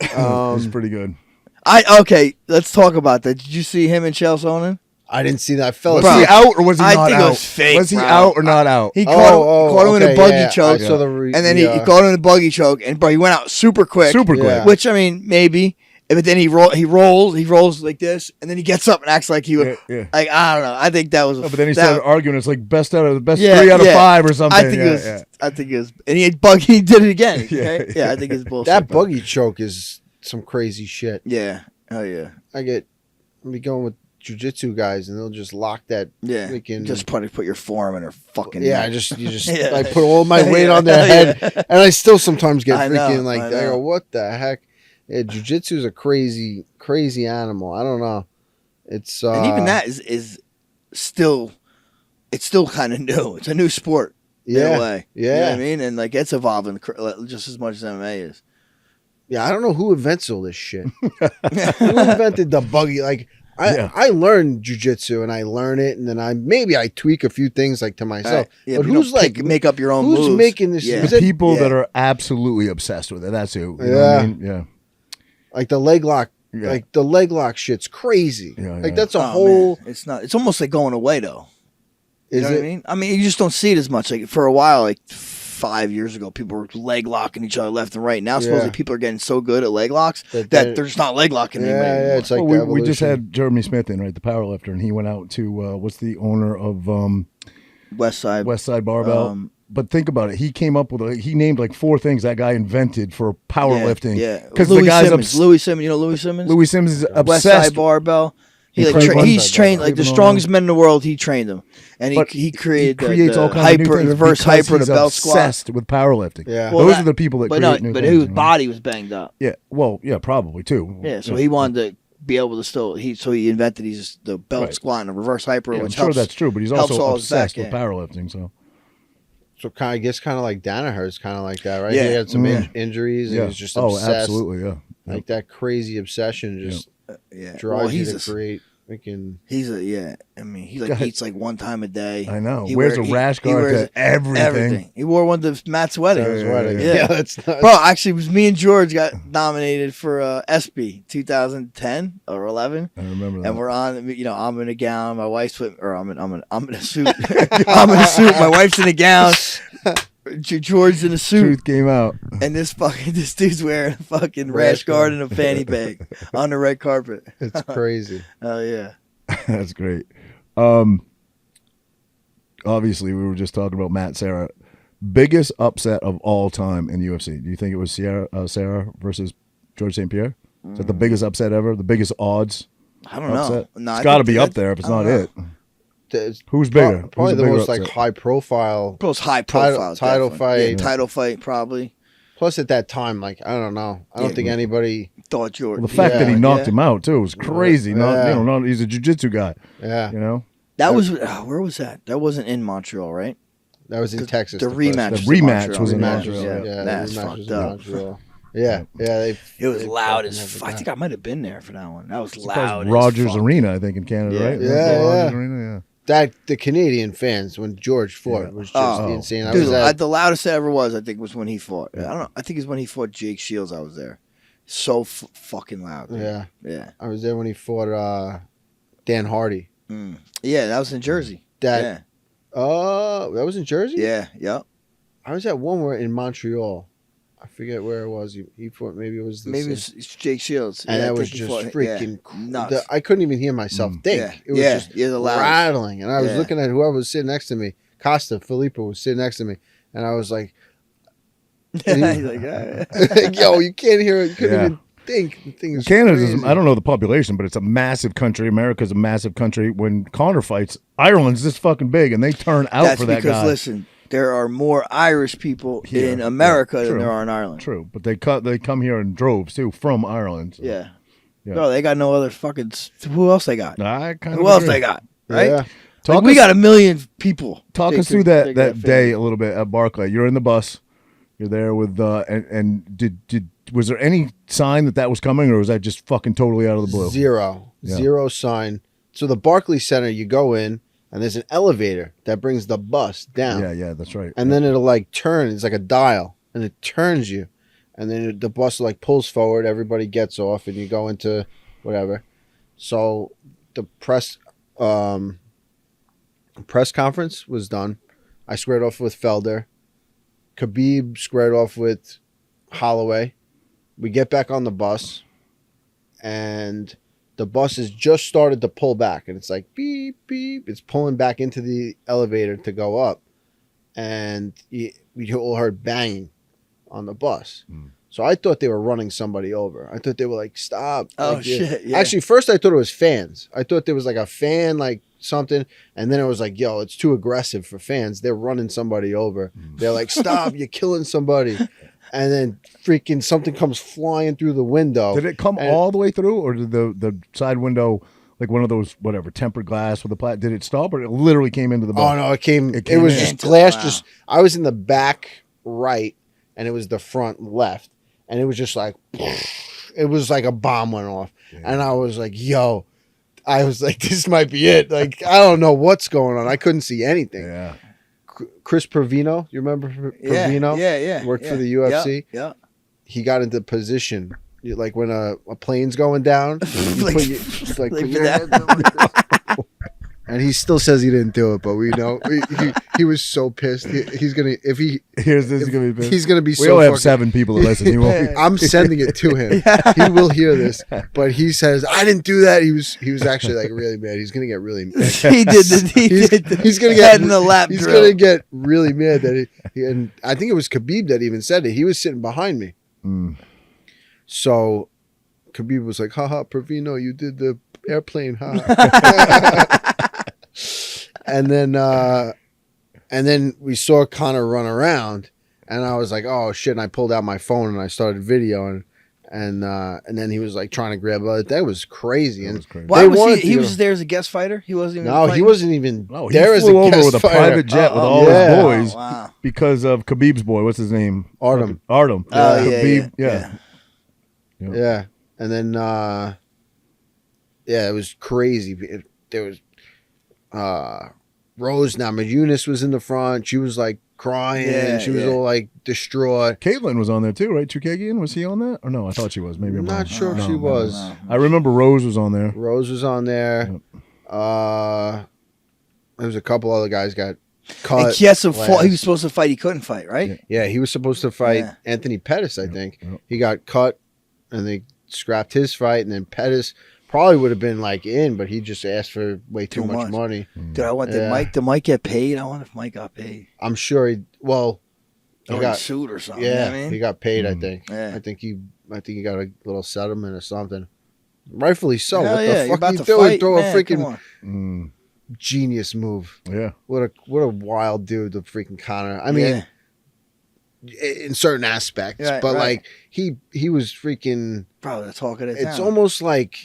It was pretty good. Okay, let's talk about that. Did you see him and Chael Sonnen? I didn't see that. I fell Was asleep. he out or was he I not think it out? was fake, Was he bro. out or not out? He caught him in a okay, buggy yeah, choke, I saw and then he caught him in a buggy choke, and bro, he went out super quick. Super quick. Yeah. Which, I mean, maybe. But then he rolls like this, and then he gets up and acts like he would. Yeah. Like, I don't know. I think that was. No, but then he started arguing. It's like best 3 out of 5 or something. I think it was. Yeah. I think it was. And he did it again. Yeah. Okay? Yeah, I think it's bullshit. that bro. buggy choke is some crazy shit. Yeah. Oh yeah. I'll be going with jujitsu guys, and they'll just lock that. Yeah. freaking, Just put your forearm in her fucking. Yeah, neck. you just Yeah. I put all my weight on their Yeah. head, and I still sometimes get I know, freaking like I I know. go, what the heck? Yeah, jiu-jitsu is a crazy animal. I don't know. It's And even that is still. It's still kind of new. It's a new sport. In a way. You know what I mean? And like it's evolving just as much as MMA is. Yeah, I don't know who invents all this shit. Who invented the buggy? Like I learned jujitsu and I learn it, and then I tweak a few things like to myself. Right. Yeah, but you who's don't like make up your own who's moves. making this? Yeah. is The it- people yeah. that are absolutely obsessed with it. That's who. You know what Yeah. I mean? Yeah. like the leg lock? Yeah. Like the leg lock shit's crazy. Yeah, like yeah. that's a Oh, whole. man. It's not. It's almost like going away though. You Is know it? what I mean? I mean, you just don't see it as much. Like for a while, like 5 years ago, people were leg locking each other left and right. Now, supposedly, Yeah. people are getting so good at leg locks That that they're- they're just not leg locking anybody Yeah, anymore. it's like Well, the we just evolution. had Jeremy Smith in, right, the power lifter, and he went out to what's the owner of West Side. West Side Barbell. But think about it. He came up with he named like 4 things that guy invented for powerlifting. Yeah, because the Louis guy's Simmons. Louis Simmons. You know Louis Simmons. Louis Simmons is West obsessed. Side Barbell. He He trained he's West Side trained Barbell. like the Even strongest men in the world. He trained them, and But he created creates the all kinds of new things reverse because hyper, the he's belt squat. obsessed with powerlifting. Yeah. Well, those that- are the people that But create no, new but things. his you know? body was banged up. Yeah, well, yeah, probably too. Yeah, so he wanted to be able to still. So he invented the belt Right. squat and the reverse hyper, Yeah, I'm which sure helps. that's true, but he's helps also all his obsessed back, with yeah. powerlifting. So So I guess kind of like Danaher's kind of like that, right? Yeah. He had some Mm. injuries, yeah, and he's just obsessed. absolutely, yeah. Like that crazy obsession just Yeah, drives well, you he's to create freaking. He's a yeah. I mean, he like God. eats like 1 time a day. I know. He Wears wear- a he- rash he guard wears to everything. He wore one to Matt's wedding. Sarah's wedding. yeah. that's not. Bro, actually, it was me and George got nominated for ESPY 2010 or 11, I remember that. and we're on. You know, I'm in a gown. My wife's with, or I'm in a suit. I'm in a suit. My wife's in a gown. George's in a suit, Truth came out. and this dude's wearing a fucking rash guard and a fanny bag on the red carpet. It's crazy. Oh yeah. That's great. Obviously, we were just talking about Matt Serra. Biggest upset of all time in UFC. Do you think it was Serra versus George St. Pierre? Is that the biggest upset ever? The biggest odds? I don't upset? know. No, It's I got to think be up that- there if it's I don't not know. it. It's Who's bigger? Probably Who's the bigger most like upset? high profile. Plus high profile. title definitely. fight. Yeah, title fight probably. Plus at that time, like I don't know. I don't Yeah. think anybody. Thought George. Well, the fact that he Yeah. knocked him out too was crazy. Yeah. He's a jiu-jitsu guy. Yeah. You know, That was where was that? That wasn't in Montreal, right? That was in Texas. The rematch. The rematch was in Montreal. Montreal. Yeah, That's the rematch fucked was in up. Montreal. Yeah. It was loud as fuck. fuck. I think I might have been there for that one. That was That loud. was Rogers as fuck. Arena, I think, in Canada, Yeah. right? Yeah, Rogers yeah. Arena, That the Canadian fans when George fought was just insane. I was Dude, at, the loudest it ever was, I think, was when he fought. I don't know. I think it's when he fought Jake Shields. I was there. So fucking loud. Dude. yeah, Yeah. I was there when he fought Dan Hardy. Yeah, that was in Jersey. That that was in Jersey. Yeah. Yep. I was at one where in Montreal. I forget where it was. He fought. Maybe it was. Maybe it's Jake Shields. And Yeah, I that was think he just fought- freaking nuts. I couldn't even hear myself think. Yeah. It was just the loudest. rattling, and I was Yeah. looking at whoever was sitting next to me. Costa Filippo was sitting next to me, and I was like, He's like, yeah. "Yo, you can't hear it. You couldn't Yeah. even think." The thing is Canada's, crazy. I don't know the population, but it's a massive country. America's a massive country. When Conor fights, Ireland's this fucking big, and they turn out That's for that because guy. listen, there are more Irish people Here. in America Yeah, than true. there are in Ireland. True, but they come here in droves too from Ireland. So. Yeah. Yeah. No, they got no other fucking. Who else they got? I kind of Who else they got? Right? Yeah. Like, we got a million people. Talk They us could- through they that could day fit. a little bit at Barclay. You're in the bus. You're there with and did was there any sign that was coming, or was that just fucking totally out of the blue? Zero sign. So the Barclays Center, you go in, and there's an elevator that brings the bus down. Yeah, that's right. And then it'll like turn. It's like a dial, and it turns you, and then the bus like pulls forward. Everybody gets off, and you go into whatever. So the press conference was done. I squared off with Felder. Khabib squared off with Holloway. We get back on the bus, and the bus has just started to pull back, and it's like beep beep. It's pulling back into the elevator to go up, and we all heard banging on the bus. So I thought they were running somebody over. I thought they were like, stop. Oh, Like, shit, yeah. Actually, first I thought it was fans. I thought there was like a fan, like something. And then it was like, yo, it's too aggressive for fans. They're running somebody over. They're like, stop, you're killing somebody. And then freaking something comes flying through the window. Did it come all the way through, or did the side window, like one of those whatever tempered glass with a did it stop, or it literally came into the bus? Oh, no, it came. It came was in. just glass. Just I was in the back right, and it was the front left. And it was just like, it was like a bomb went off. Yeah. And I was like, yo, I was like, this might be it. Like, I don't know what's going on. I couldn't see anything. Yeah. Chris Provino, you remember Provino? Yeah. Worked for the UFC. Yeah. He got into position. Like when a plane's going down, Like- put your like hand that. like this. And he still says he didn't do it, but we know he was so pissed. He's gonna Gonna be big. he's gonna be. We so only have fucking, 7 people that listen. He won't be. I'm sending it to him. He will hear this, but he says I didn't do that. He was actually like really mad. He's gonna get really mad. He did He's gonna get head in the lap He's drill. gonna get really mad that he and I think it was Khabib that even said it. He was sitting behind me, so Khabib was like, "Haha, Provino, you did the airplane, ha." And then we saw Conor run around, and I was like, "Oh shit!" And I pulled out my phone and I started videoing, and then he was like trying to grab it. That was crazy. That And was crazy. Why they was wanted he to- was just there as a guest fighter? He wasn't even No, he fighting? wasn't even No, he there as a flew over guest with a fighter. private jet with all yeah. his boys Wow. because of Khabib's boy. What's his name? Artem. Artem. Oh, yeah, Khabib. yeah. Yeah, and then it was crazy. There was Rose Namajunas was in the front. She was like crying. Yeah, She was yeah. all like distraught. Caitlin was on there too, right? Chukagian, was he on that? Or no, I thought she was. Maybe I'm I'm not wrong. sure if No, she no, was. no. I remember Rose was on there. Rose was on there. There was a couple other guys got caught. And he had some last. he was supposed to fight. He couldn't fight, right? Yeah, he was supposed to fight Yeah. Anthony Pettis, I think. yeah. He got cut, and they scrapped his fight, and then Pettis probably would have been like in, but he just asked for way too Too much much. money. Dude, I want Yeah. Did Mike get paid? I wonder if Mike got paid. I'm sure he Or got sued or something. yeah, You know what I mean? he got paid. I think. Yeah. I think he got a little settlement or something. Rightfully so. Hell What yeah, the you're fuck about you to doing? fight, Throw man, a come freaking on. genius move. Yeah. What a wild dude, the freaking Conor. I mean, in certain aspects, Right, but right. like he was freaking. Probably the talk of the It's town. almost like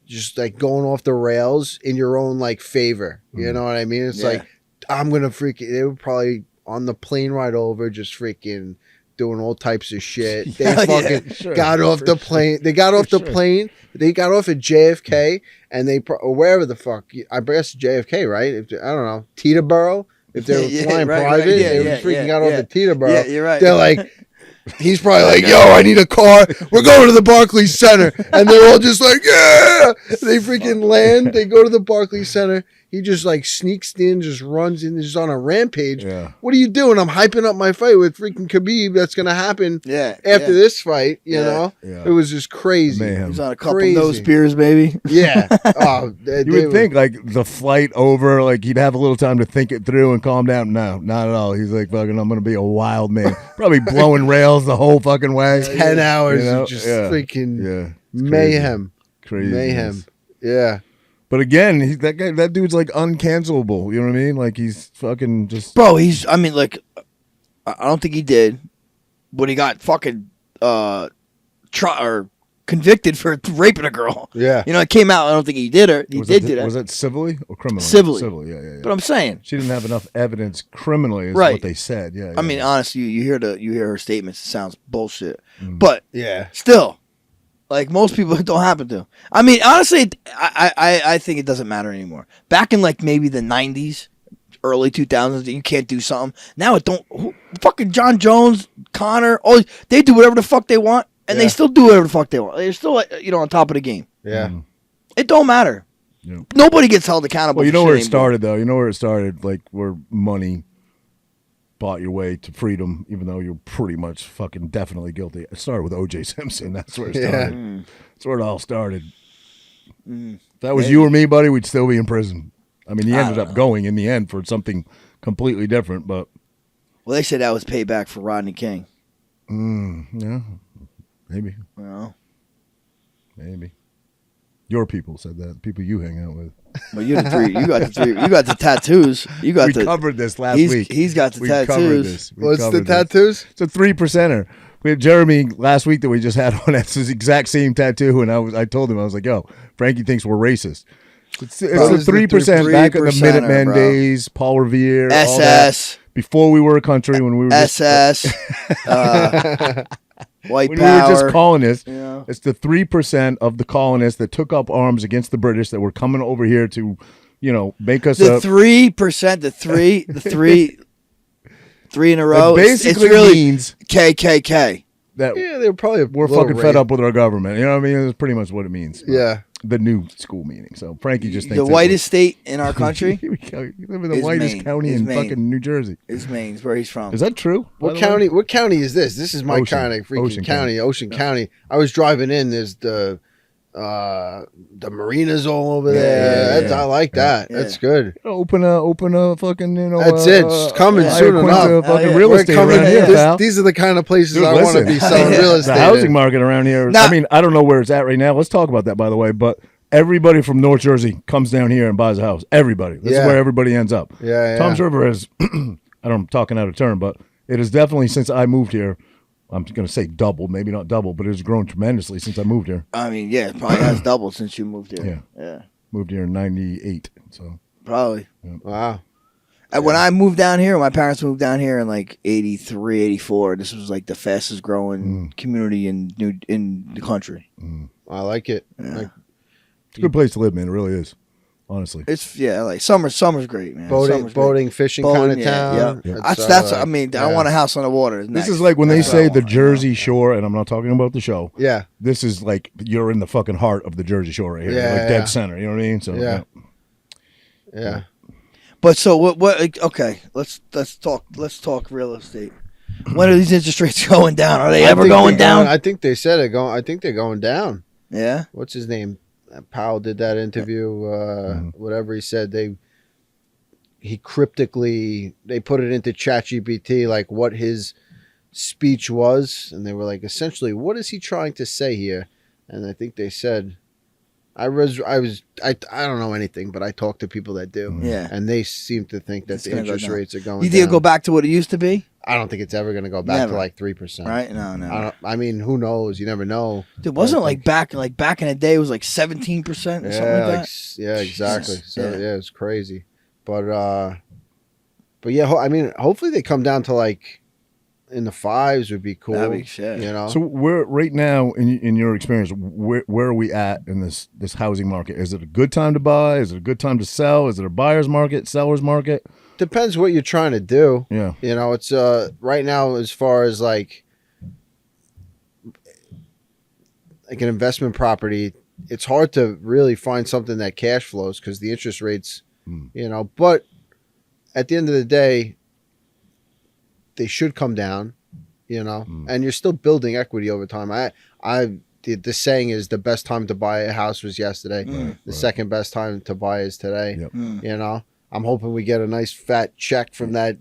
just like going off the rails in your own like favor. You know what I mean? It's Yeah. like I'm gonna freaking. They were probably on the plane ride over, just freaking doing all types of shit. They fucking got off the plane. They got off the plane. They got off at JFK, and or wherever the fuck. I guess JFK, right? I don't know, Teterboro. If they were flying private, they freaking got off at Teterboro. Yeah, you're right. They're like. He's probably like, yo, I need a car. We're going to the Barclays Center. And they're all just like, yeah. They freaking land. They go to the Barclays Center. He just like sneaks in, just runs in, just on a rampage. Yeah. What are you doing? I'm hyping up my fight with freaking Khabib. That's going to happen after this fight, you know? Yeah. It was just crazy. Mayhem. He's on a couple nose beers, baby. Yeah. Oh, you would think like the flight over, like he'd have a little time to think it through and calm down. No, not at all. He's like, fucking, I'm going to be a wild man. Probably blowing rails the whole fucking way. 10 hours of just freaking mayhem. Crazy. Mayhem. Yeah. But again, that dude's like uncancelable. You know what I mean? Like he's fucking just. Bro, I mean, like, I don't think he did, but he got fucking convicted for raping a girl. Yeah. You know, it came out. I don't think he did it. He did do that. Was it civilly or criminally? Civilly. Yeah. But I'm saying she didn't have enough evidence criminally, is what they said. Yeah. I mean, honestly, you hear her statements. It sounds bullshit. Mm. But still, like most people, it don't happen to. I mean, honestly, I think it doesn't matter anymore. Back in like maybe the 90s, early 2000s, you can't do something. Now it don't. Fucking John Jones, Conor, they do whatever the fuck they want, and they still do whatever the fuck they want. They're still on top of the game. Yeah. It don't matter. Yeah. Nobody gets held accountable. Well, you know where it started, though. You know where it started, like where money bought your way to freedom, even though you're pretty much fucking definitely guilty. It started with O.J. Simpson. That's where it started. That's where it all started. If that was you or me, buddy, we'd still be in prison. I mean, he ended up going in the end for something completely different, but... Well, they said that was payback for Rodney King. Yeah, maybe. Well, maybe. Your people said that. People you hang out with. Well, you're the three. You got the three. You got the tattoos. You got we covered this last week. He's got the tattoos. What's the tattoos? It's a 3%er. We had Jeremy last week that we just had on. That's his exact same tattoo, and I told him, I was like, "Yo, Frankie thinks we're racist." It's the 3% back in the Minutemen days. Paul Revere, SS. Before we were a country, when we were SS. White when power. we were just colonists, it's the 3% of the colonists that took up arms against the British that were coming over here to, make us the 3%, three in a row. It basically it's really means KKK. That they're probably we're fucking fed up with our government. You know what I mean? That's pretty much what it means. Yeah. The new school meaning. So Frankie just thinks the whitest state in our country. You live in the whitest county in fucking New Jersey. It's Maine's where he's from. Is that true? What county? What county is this? This is my county, freaking county, Ocean County. I was driving in. There's the marinas all over there. I like that. Yeah. That's good. Open a fucking That's it. It's coming soon enough. Fucking real estate around here, pal. These are the kind of places I want to be selling real estate. The housing market around here. I mean, I don't know where it's at right now. Let's talk about that, by the way. But everybody from North Jersey comes down here and buys a house. Everybody. This is where everybody ends up. Tom's River has. I'm talking out of turn, but it is definitely since I moved here. I'm going to say doubled, maybe not double, but it has grown tremendously since I moved here. I mean, it probably has doubled since you moved here. Yeah. Moved here in 98, so. Probably. Yeah. Wow. And when I moved down here, my parents moved down here in like 83, 84. This was like the fastest growing community in the country. I like it. Yeah. It's a good place to live, man. It really is. Honestly, it's like summer's great, man. Boating, fishing kind of town. Yeah. That's I mean, I want a house on the water. This is like when they say the Jersey Shore, and I'm not talking about the show. Yeah, this is like you're in the fucking heart of the Jersey Shore right here, like dead center. You know what I mean? So yeah. But so what? Okay, let's talk real estate. When are these interest rates going down? Are they ever going down? I think they said it going. I think they're going down. Yeah. What's his name? Powell did that interview. Whatever he said, he cryptically they put it into ChatGPT like what his speech was, and they were like, essentially, what is he trying to say here? And I think they said, I don't know anything, but I talk to people that do, and they seem to think that the interest rates are going. You think it'll go back to what it used to be? I don't think it's ever going to go back to like 3%. Right? No. I mean, who knows? You never know. It wasn't like back in the day. It was like 17% or something like that. Yeah, exactly. So it's crazy. But But yeah, I mean, hopefully they come down to like in the 5s would be cool. That'd be shit. You know. So we're right now in your experience, where are we at in this housing market? Is it a good time to buy? Is it a good time to sell? Is it a buyer's market, seller's market? Depends what you're trying to do. Yeah. You know, it's right now as far as like an investment property, it's hard to really find something that cash flows because the interest rates, you know, but at the end of the day, they should come down, you know, and you're still building equity over time. The saying is the best time to buy a house was yesterday. The second best time to buy is today. Yep. You know, I'm hoping we get a nice fat check from that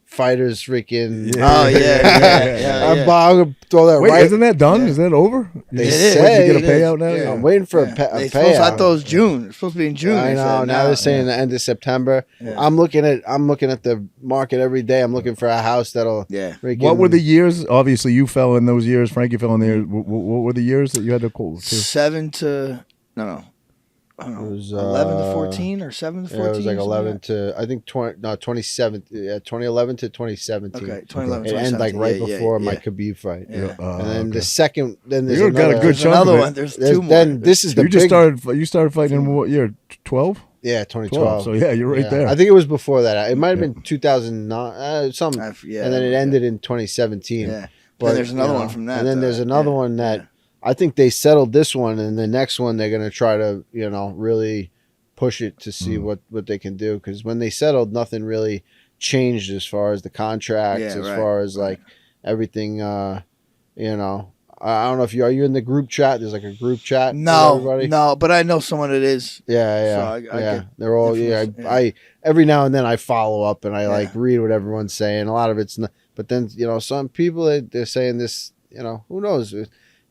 fighters freaking. Oh yeah. I'm gonna throw that Wait, right. isn't that done? Is that over? They It say is. you get a It is. payout now. Yeah. I'm waiting for a They payout. supposed, I thought it was June. It's supposed to be in June. I they know. said. Now they're saying the end of September. Yeah. I'm looking at the market every day. I'm looking for a house that'll. Yeah. freaking- What were the years? Obviously, you fell in those years. Frankie fell in there. What were the years that you had to call? 7 to I don't know. It was 11 to 14 or 7 to 14. Yeah, it was like or something 11 like to I think 2017. Yeah, 2011 to 2017. Okay, 2011. It ended like right 2017. Yeah, before yeah, my yeah. Khabib fight. Yeah. And then okay. the second, then there's You got a another, good There's chunk of another it. one. There's there's- 2 more. then this is the You just big, You started fighting in what year? 12? yeah, 2012. So yeah, you're right there. I think it was before that. It might have been 2009, something. Yeah. And then it ended in 2017. Yeah. But Then there's another you one know, from that. And then there's another yeah. one that Yeah. I think they settled this one, and the next one they're gonna try to, you know, really push it to see what they can do. Because when they settled, nothing really changed as far as the contracts, Yeah, as right, far as like everything. You know, I don't know if are you in the group chat? There's like a group chat. with everybody? No, but I know someone that is. Yeah, So I yeah. get They're all influence, I every now and then I follow up and I like Yeah. read what everyone's saying. A lot of it's not, but then you know some people they're saying this. You know, who knows?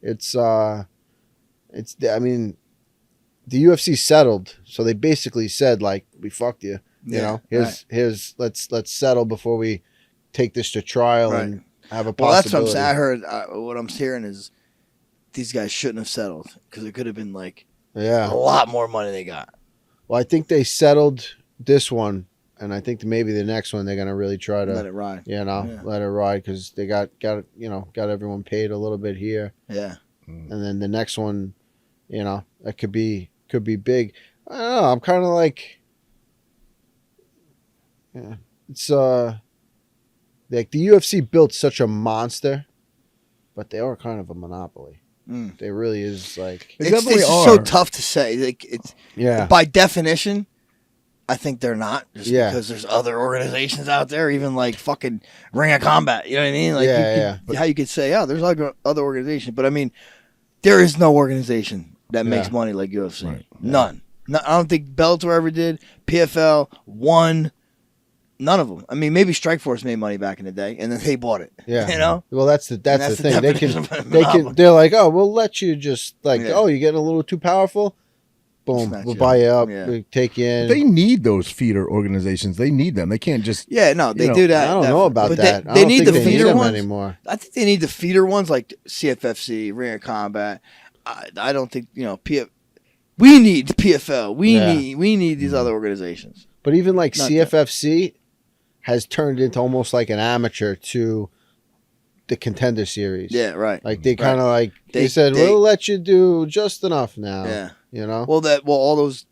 It's I mean, the UFC settled, so they basically said like we fucked you. You know, here's let's settle before we take this to trial and have a possibility. Well, that's what I'm saying. I heard what I'm hearing is these guys shouldn't have settled because it could have been like Yeah. a lot more money they got. Well, I think they settled this one, and I think maybe the next one they're gonna really try to Let it ride. You know, Yeah. let it ride because they got everyone paid a little bit here, Yeah. and then the next one, you know, that could be big. I don't know. I'm kind of like, yeah, it's like the UFC built such a monster, but they are kind of a monopoly. Mm. They really is like, They It's definitely just so are. tough to say. Like it's yeah, by definition, I think they're not. Just Yeah. because there's other organizations out there, even like fucking Ring of Combat. You know what I mean? Like Yeah, how you could say, oh, there's other organizations, but I mean, there is no organization that makes Yeah. money like UFC. Right. None. No, I don't think Bellator ever did. PFL, one. None of them. I mean, maybe Strikeforce made money back in the day, and then they bought it. yeah. You know? Well, that's the that's thing. the They definition can of a monopoly. they're like, oh, we'll let you just like, Yeah. oh, you're getting a little too powerful. Boom, Snatch we'll you buy up. you up, Yeah. we'll take you in. They need those feeder organizations. They need them. They can't just. Yeah, no, they You know, do that. I don't know about but that. They, I they don't need think the they feeder them ones anymore. I think they need the feeder ones like CFFC, Ring of Combat. I don't think we need PFL. We need these other organizations. But even like Not CFFC has turned into almost like an amateur to the Contender Series. Yeah, right. Like they kind of like they They- said, they- we'll let you do just enough now. Yeah. You know. Well, all those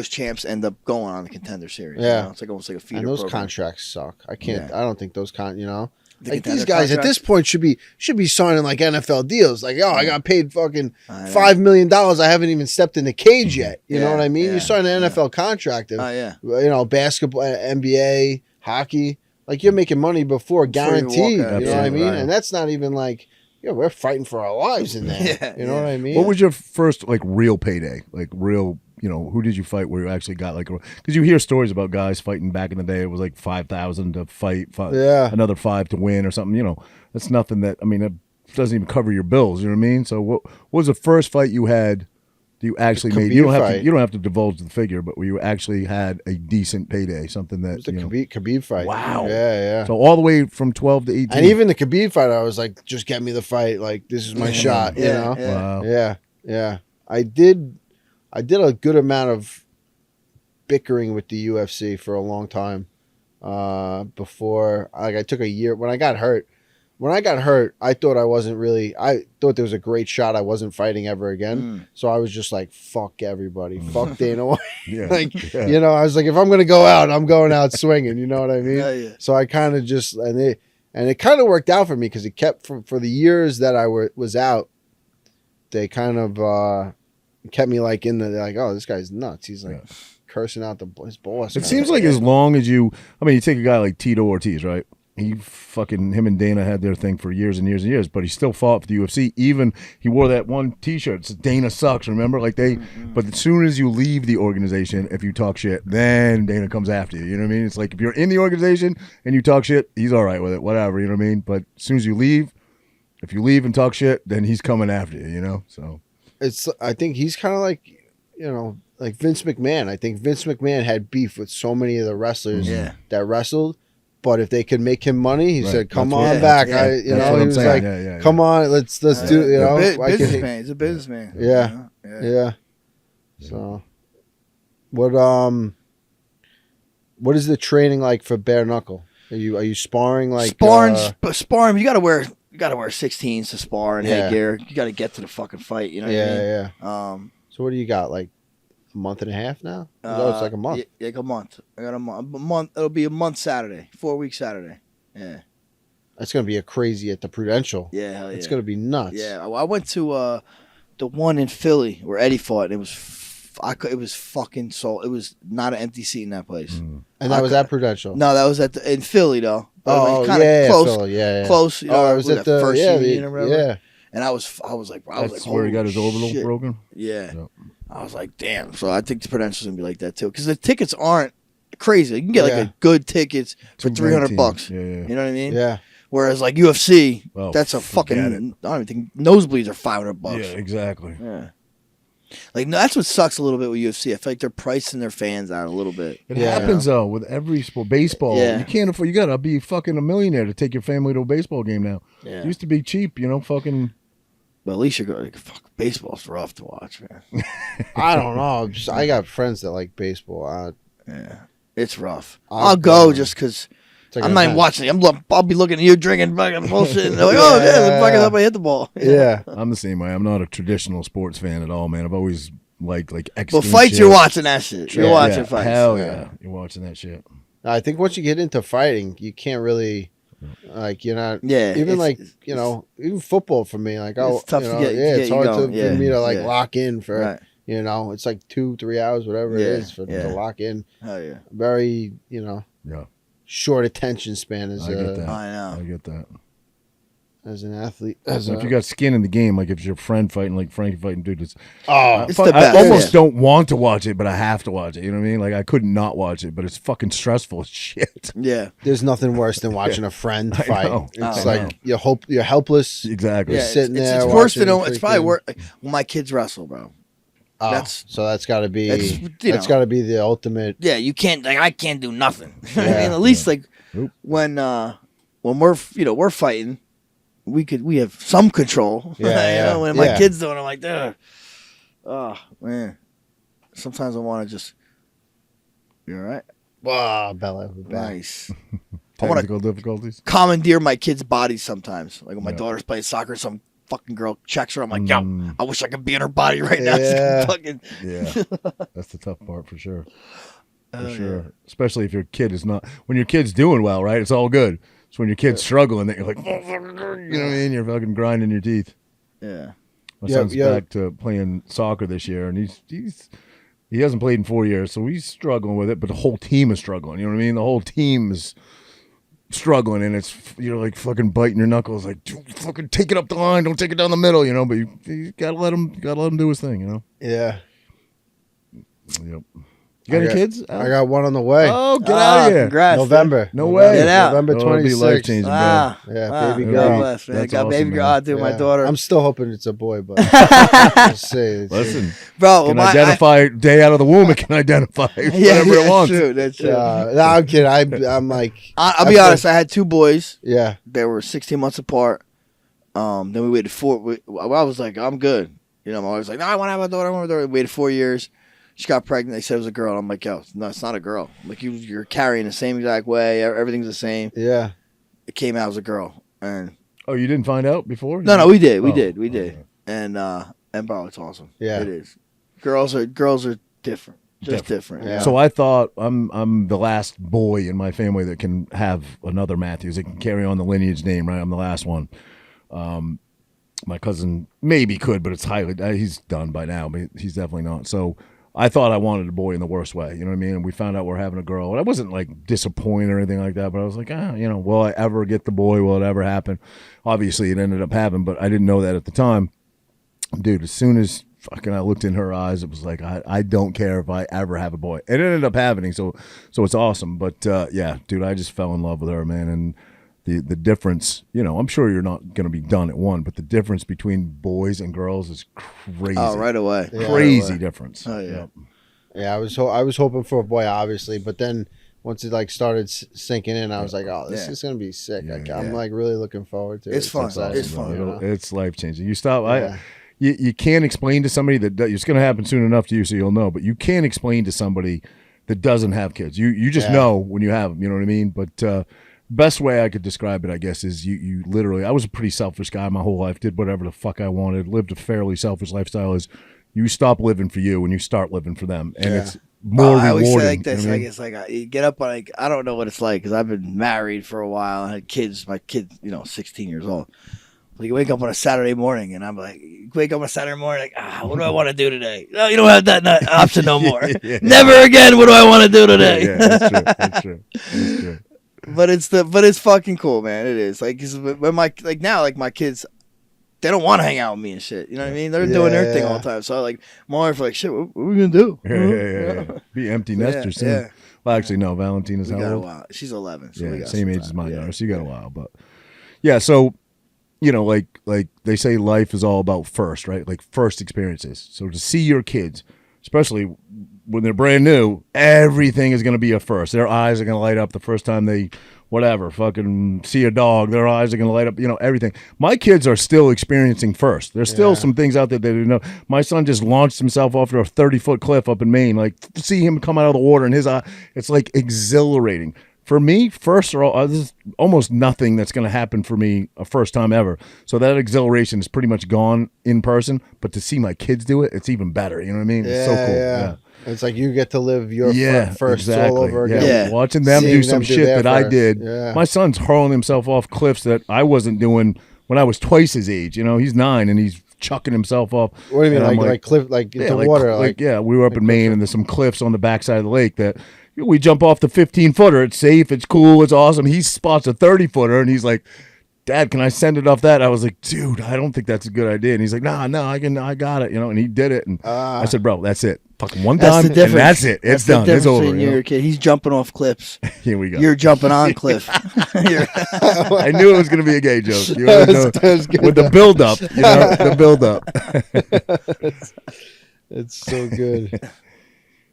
champs end up going on the Contender Series. Yeah. You know? It's like almost like a feeder. And those program. contracts suck. I can't. Yeah. I don't think those you know. The Like Contender these guys at this contracts? point should be signing like NFL deals. Like, oh, I got paid fucking I know. $5 million. I haven't even stepped in the cage yet. You know Yeah, what I mean? yeah, You sign an yeah. NFL contract of, Oh yeah. you know, basketball, NBA, hockey. Like you're making money before you walk guaranteed. out. You know what I Absolutely, mean? right. And that's not even like, you know, we're fighting for our lives in there. Yeah, you know yeah. what I mean? What was your first like real payday? Like real, you know, who did you fight where you actually got like? Because you hear stories about guys fighting back in the day. It was like 5,000 to fight, Yeah. another 5 to win or something. You know, that's nothing that. I mean, it doesn't even cover your bills. You know what I mean? So what was the first fight you had? You actually The made. You don't Khabib have to. fight. You don't have to divulge the figure, but where you actually had a decent payday, something that It was the you know. Khabib fight. Wow. Yeah, yeah. So all the way from 12 to 18. And even the Khabib fight, I was like, just get me the fight. Like, this is my shot, you Yeah, know? yeah. Wow. Yeah, yeah. I did a good amount of bickering with the UFC for a long time. before. Like I took a year when I got hurt. When I got hurt, I thought I thought there was a great shot I wasn't fighting ever again. So I was just like, fuck everybody. Fuck Dana White. You know, I was like, if I'm going to go out, I'm going out swinging. You know what I mean? Yeah. So I kind of just, and it kind of worked out for me because it kept, for the years that I was out, they kind of kept me like in the, like, oh, this guy's nuts. He's like cursing out his boss. It seems like as long as you take a guy like Tito Ortiz, right? Him and Dana had their thing for years and years and years, but he still fought for the UFC. Even he wore that one T-shirt. It's Dana sucks. Remember, like but as soon as you leave the organization, if you talk shit, then Dana comes after you. You know what I mean? It's like if you're in the organization and you talk shit, he's all right with it, whatever. You know what I mean? But as soon as you leave, if you leave and talk shit, then he's coming after you. You know, so I think he's kind of like, you know, like Vince McMahon. I think Vince McMahon had beef with so many of the wrestlers that wrestled. But if they could make him money, he said, "Come on back." Yeah. He was like, "Come on, let's do." You know, businessman. He's a businessman. Yeah. So, what is the training like for bare-knuckle? Are you sparring like sparring? You gotta wear 16s to spar and headgear. You gotta get to the fucking fight. You know what I mean? So what do you got? Like a month and a half now? No, it's like a month. Yeah, like a month. I got a month. It'll be a month Saturday. 4-week Saturday. Yeah. That's gonna be a crazy at the Prudential. Yeah, hell yeah. It's gonna be nuts. Yeah, I went to the one in Philly where Eddie fought, and it was fucking sold. It was not an empty seat in that place. And that was at Prudential. No, that was in Philly though. Kind of close. Philly, close. You know, I was at the first union or whatever. Yeah. And I was like, that's where he got his orbital broken. Yeah. I was like, damn. So I think the Prudential's gonna be like that too, because the tickets aren't crazy. You can get like a good tickets for $300. Yeah. You know what I mean? Yeah. Whereas like UFC, that's a fucking. I don't even think nosebleeds are $500. Yeah, exactly. Yeah. Like that's what sucks a little bit with UFC. I feel like they're pricing their fans out a little bit. It happens though with every sport. Baseball, you can't afford. You gotta be fucking a millionaire to take your family to a baseball game now. Yeah. It used to be cheap, you know, fucking. But at least you're going. Fuck, baseball's rough to watch, man. I don't know. I got friends that like baseball. Yeah, it's rough. I'll go just because. I'm not even watching it. I'll be looking at you drinking fucking bullshit. And they're like, oh, yeah, fucking up, I hit the ball. Yeah. I'm the same way. I'm not a traditional sports fan at all, man. I've always liked like But fights, shit. You're watching that shit. You're watching fights. Hell yeah. You're watching that shit. I think once you get into fighting, you can't really, like, you're not, even even football for me, like, it's tough to get. It's hard for me to, like, yeah. lock in for, you know, it's like 2-3 hours, whatever it is, to lock in. Hell yeah. Very, short attention span I get that. I know. I get that. As an athlete. If you got skin in the game, like if your friend fighting, like Frankie fighting, dude, it's the best. I almost don't want to watch it, but I have to watch it. You know what I mean? Like I couldn't not watch it, but it's fucking stressful as shit. Yeah. There's nothing worse than watching a friend fight. Know. It's like you're helpless. Exactly. You're sitting there. It's worse than it's probably worse. Like, when my kids wrestle, bro. That's got to be got to be the ultimate. Yeah, you can't. Like I can't do nothing. I mean, at least like when we're fighting, we have some control. Yeah, when my kids doing, I'm like, ugh. Oh man. Sometimes I want to just. You all right? Wow, Bella. Nice. Technical difficulties. Commandeer my kids' bodies sometimes. Like when my daughter's playing soccer, some fucking girl checks her. I'm like, yo, I wish I could be in her body right now. Yeah. That's the tough part for sure. For sure. Yeah. Especially if your kid is not. When your kid's doing well, right? It's all good. It's when your kid's struggling that you're like, you know what I mean? You're fucking grinding your teeth. Yeah. My son's back to playing soccer this year, and he hasn't played in 4 years, so he's struggling with it. But the whole team is struggling. You know what I mean? The whole team is struggling, and it's you're like fucking biting your knuckles, like fucking take it up the line, don't take it down the middle, you know. But you gotta let him do his thing, you know. Yeah. Yep. You got any kids? I got one on the way. Oh, get out of here! Congrats, November. No way. Get out. November 26th. Life changing, bro. Yeah, baby girl. Blessed, man. That's Got baby awesome, girl man. out there, my daughter. I'm still hoping it's a boy, but we'll see. Listen, bro, can identify day out of the womb. It can identify whatever it wants. That's true. No, I'm kidding. I'm like, I'll be honest. I had two boys. Yeah, they were 16 months apart. Then we waited I was like, I'm good. You know, I'm always like, no, I want to have a daughter. I want a daughter. We waited 4 years. She got pregnant. They said it was a girl. And I'm like, yo, no, it's not a girl. Like you're carrying the same exact way. Everything's the same. Yeah. It came out as a girl. And Oh, you didn't find out before? no, we did. We Oh, did. And bro, it's awesome. Yeah. It is. Girls are different. Just different. Yeah. So I thought I'm the last boy in my family that can have another Matthews. That can carry on the lineage name, right? I'm the last one. My cousin maybe could, but it's highly he's done by now. But he's definitely not. So I thought I wanted a boy in the worst way. You know what I mean? And we found out we're having a girl, and I wasn't like disappointed or anything like that. But I was like, will I ever get the boy? Will it ever happen? Obviously, it ended up happening, but I didn't know that at the time, dude. As soon as fucking I looked in her eyes, it was like I don't care if I ever have a boy. It ended up happening, so it's awesome. But yeah, dude, I just fell in love with her, man. And the difference, I'm sure you're not gonna be done at one, but the difference between boys and girls is crazy. Oh, right away. Yeah. Crazy difference. Oh yeah. Yep. Yeah, I was hoping for a boy, obviously, but then once it like started sinking in, I was like, oh, this is gonna be sick. Yeah, like, yeah. I'm like really looking forward to it. It's fun. awesome, It's fun. you know? It's life changing. You stop. Yeah. You can't explain to somebody that it's going to happen soon enough to you, so you'll know. But you can't explain to somebody that doesn't have kids. You just know when you have them. You know what I mean? But best way I could describe it, I guess, is you literally. I was a pretty selfish guy my whole life. Did whatever the fuck I wanted. Lived a fairly selfish lifestyle. Is you stop living for you and you start living for them, and it's more I always rewarding. say like this, you know what I like mean? it's like you get up like I don't know what it's like because I've been married for a while. I had kids. My kid, 16 years old. Like you wake up on a Saturday morning, and I'm like, you wake up on a Saturday morning, like, what do I want to do today? No, you don't have that option no more. Yeah. Never again. What do I want to do today? Yeah, that's true. That's true. But it's fucking cool, man. It is like 'cause when my my kids, they don't want to hang out with me and shit. You know what I mean? They're doing their thing all the time. So like, more for like, shit. What are we gonna do? Yeah. Be empty nesters soon. Yeah. Well, actually, no. Valentina's We how got a old? while. She's 11. So we Yeah, got same some age time. as my Yeah. daughter, so you got a while. But yeah, so like they say, life is all about first, right? Like first experiences. So to see your kids, especially when they're brand new, everything is going to be a first. Their eyes are going to light up the first time they fucking see a dog. Their eyes are going to light up, everything. My kids are still experiencing first. There's still some things out there they didn't know. My son just launched himself off a 30-foot cliff up in Maine. Like, to see him come out of the water in his eye, it's like exhilarating. For me, first are all, there's almost nothing that's going to happen for me a first time ever. So that exhilaration is pretty much gone in person. But to see my kids do it, it's even better. You know what I mean? It's so cool. Yeah. It's like you get to live your first exactly. all over again. Yeah. Watching them Seeing do some them do shit their that I first. did. Yeah. My son's hurling himself off cliffs that I wasn't doing when I was twice his age. He's 9 and he's chucking himself off. What do you mean, And I'm like cliff, like into water? We were up in Maine and there's some cliffs on the backside of the lake that we jump off the 15-footer. It's safe. It's cool. It's awesome. He spots a 30-footer and he's like, Dad, can I send it off that? I was like, dude, I don't think that's a good idea. And he's like, no, I got it. And he did it. And I said, bro, that's it. Fucking one time, and that's it. It's done. It's over. You your kid. He's jumping off cliffs. Here we go. You're jumping on cliff. I knew it was going to be a gay joke. You always know, with the build up, the build up. It's so good.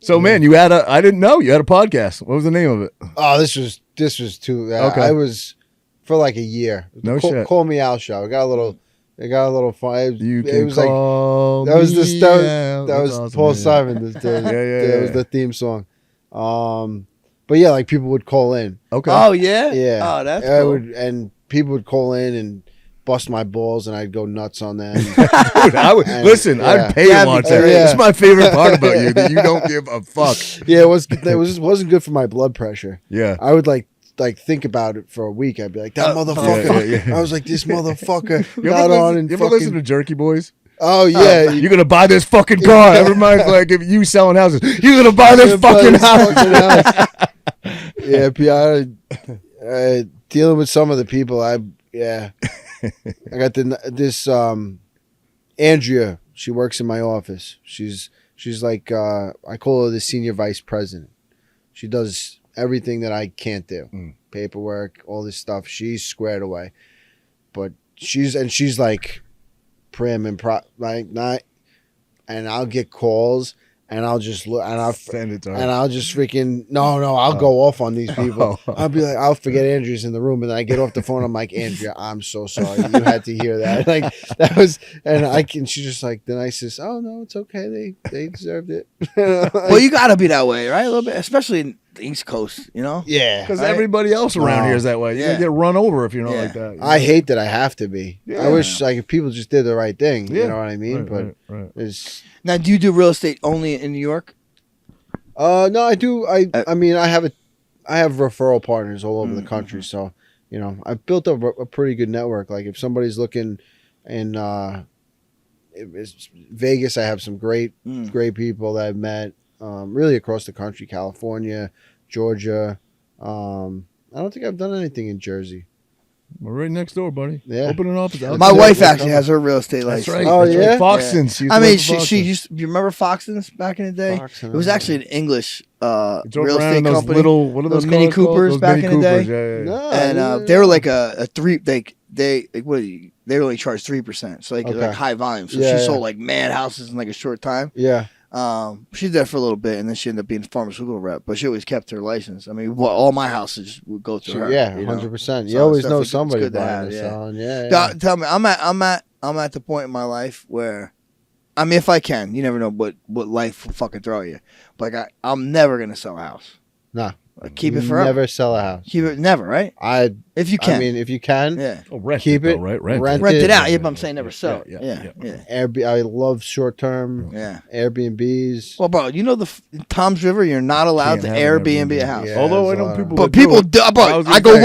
So, man, I didn't know you had a podcast. What was the name of it? Oh, this was too. Okay. I was for like a year. No shit. Call Me Out show. It got a little fun. It was call that was me that out. was That's awesome, Paul man. Simon. That was the theme song. But yeah, like people would call in. Okay. Oh yeah. Yeah. Oh, that's cool. And people would call in and bust my balls, and I'd go nuts on them. Dude, I'd pay to watch that. Yeah. It's my favorite part about you, that you don't give a fuck. Yeah, it wasn't good for my blood pressure. Yeah. I would like think about it for a week. I'd be like, that motherfucker. yeah. I was like, this motherfucker You ever listen to Jerky Boys? Oh yeah, You're gonna buy this fucking car. It reminds me like if you selling houses, you're gonna buy this fucking house. Yeah, dealing with some of the people, I got this Andrea. She works in my office. She's like I call her the senior vice president. She does everything that I can't do, paperwork, all this stuff. She's squared away, but she's like prim and not. And I'll get calls, and I'll just look, and Send it to her. and I'll just freaking I'll go off on these people. I'll be like, I'll forget Andrea's in the room, and then I get off the phone. I'm like, Andrea, I'm so sorry, you had to hear that. Like that was, and she's just like the nicest. Oh no, it's okay. They deserved it. Well, you got to be that way, right? A little bit, especially in the East Coast, you know? Yeah, Because everybody else around here is that way. You're going to get run over if you're not like that. You know? I hate that I have to be. Yeah. I wish like if people just did the right thing. Yeah. You know what I mean? Right. It's Now, do you do real estate only in New York? no, I do. I mean, I have referral partners all over the country, so you know, I've built up a pretty good network. Like if somebody's looking in Vegas, I have some great people that I've met. Really across the country, California, Georgia. I don't think I've done anything in Jersey. We're right next door, buddy. Yeah. Open an office. My wife actually has her real estate That's license. right. Oh, That's yeah? right. Foxton's. I mean, she used. Do you remember Foxton's back in the day? Foxton, It was actually an English It's over real around estate those company. little, what are those those Mini cars called? Coopers Those back Mini in the day. Coopers, yeah. No, And they were like a three. They like what? They only charged 3%, so like Okay. like high volume. So Yeah, she yeah. sold like mad houses in like a short time. Yeah. She did that for a little bit, and then she ended up being a pharmaceutical rep. But she always kept her license. I mean, all my houses would go through her. Yeah, you know? 100%. You So always it's know definitely- somebody it's good to buying have, and yeah. selling. Yeah. Tell me, I'm at the point in my life where, I mean, if I can, you never know what life will fucking throw you. But like, I'm never gonna sell a house. Nah. Like, keep it forever. Never sell a house. Keep it never, right? If you can. I mean, if you can. Yeah. Oh, rent Keep it, it, though, right? rent Rent it it. out. Yeah, but I'm saying never sell it. Yeah. Yeah. I love short term Airbnbs. Well, bro, you know Tom's River, you're not allowed to Can't have an Airbnb a Airbnb. house. Yeah. Although I there's a know lot. people But that people do it. do. But I was I gonna go say,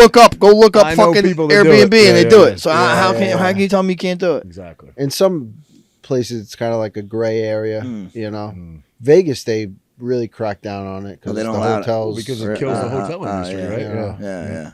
look up I know fucking people that do Airbnb it. and Yeah, they do yeah, it. So how can you tell me you can't do it? Exactly. In some places, it's kind of like a gray area. You know, Mm. Vegas, they really crack down on it because they don't the allow it. hotels. Because it kills the hotel industry, right? yeah.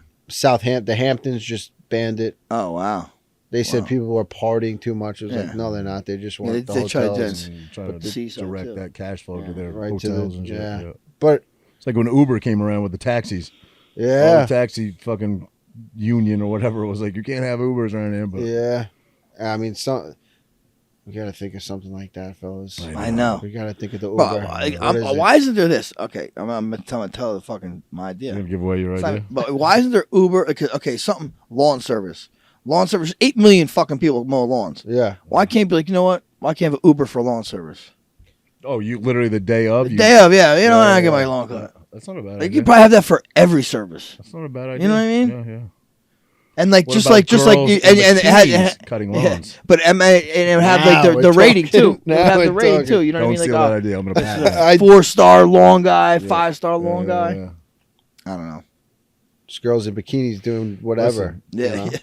Yeah. The Hamptons just banned it. Oh wow. They said Wow. people were partying too much. It was Yeah. like, no, they're not. They just Yeah, want the they try to hotels. just- Trying to see some, direct too. that cash flow to their Right to hotels the- and shit. yeah. Yeah. But It's like when Uber came around with the taxis. All yeah, the taxi fucking union or whatever it was like, you can't have Ubers around here. But yeah. I mean, we got to think of something like that, fellas. I know. We got to think of the Uber. Bro, What is it? why isn't there this? Okay, I'm gonna tell the fucking my idea. you're gonna give away your It's not- idea. but why isn't there Uber? Okay, something lawn service. Lawn service. 8 million fucking people mow lawns. Yeah. Why can't be like, you know what? Why can't have an Uber for lawn service? Oh, you literally the day of. The day of, yeah. You know, I get my lawn cut. That's not a bad Like, idea. you probably have that for every service. That's not a bad idea. You know what I mean? Yeah. And like What just about like girls you, and in it had, bikinis cutting lawns? but and it would have Now like we're the rating talking. too. It would Now have we're the rating talking. too. You know Don't what I mean? steal Like that idea. I'm gonna pass this is that. a 4-star lawn guy, 5-star lawn guy. Yeah. I don't know. Just girls in bikinis doing whatever. Yeah, you know? yeah.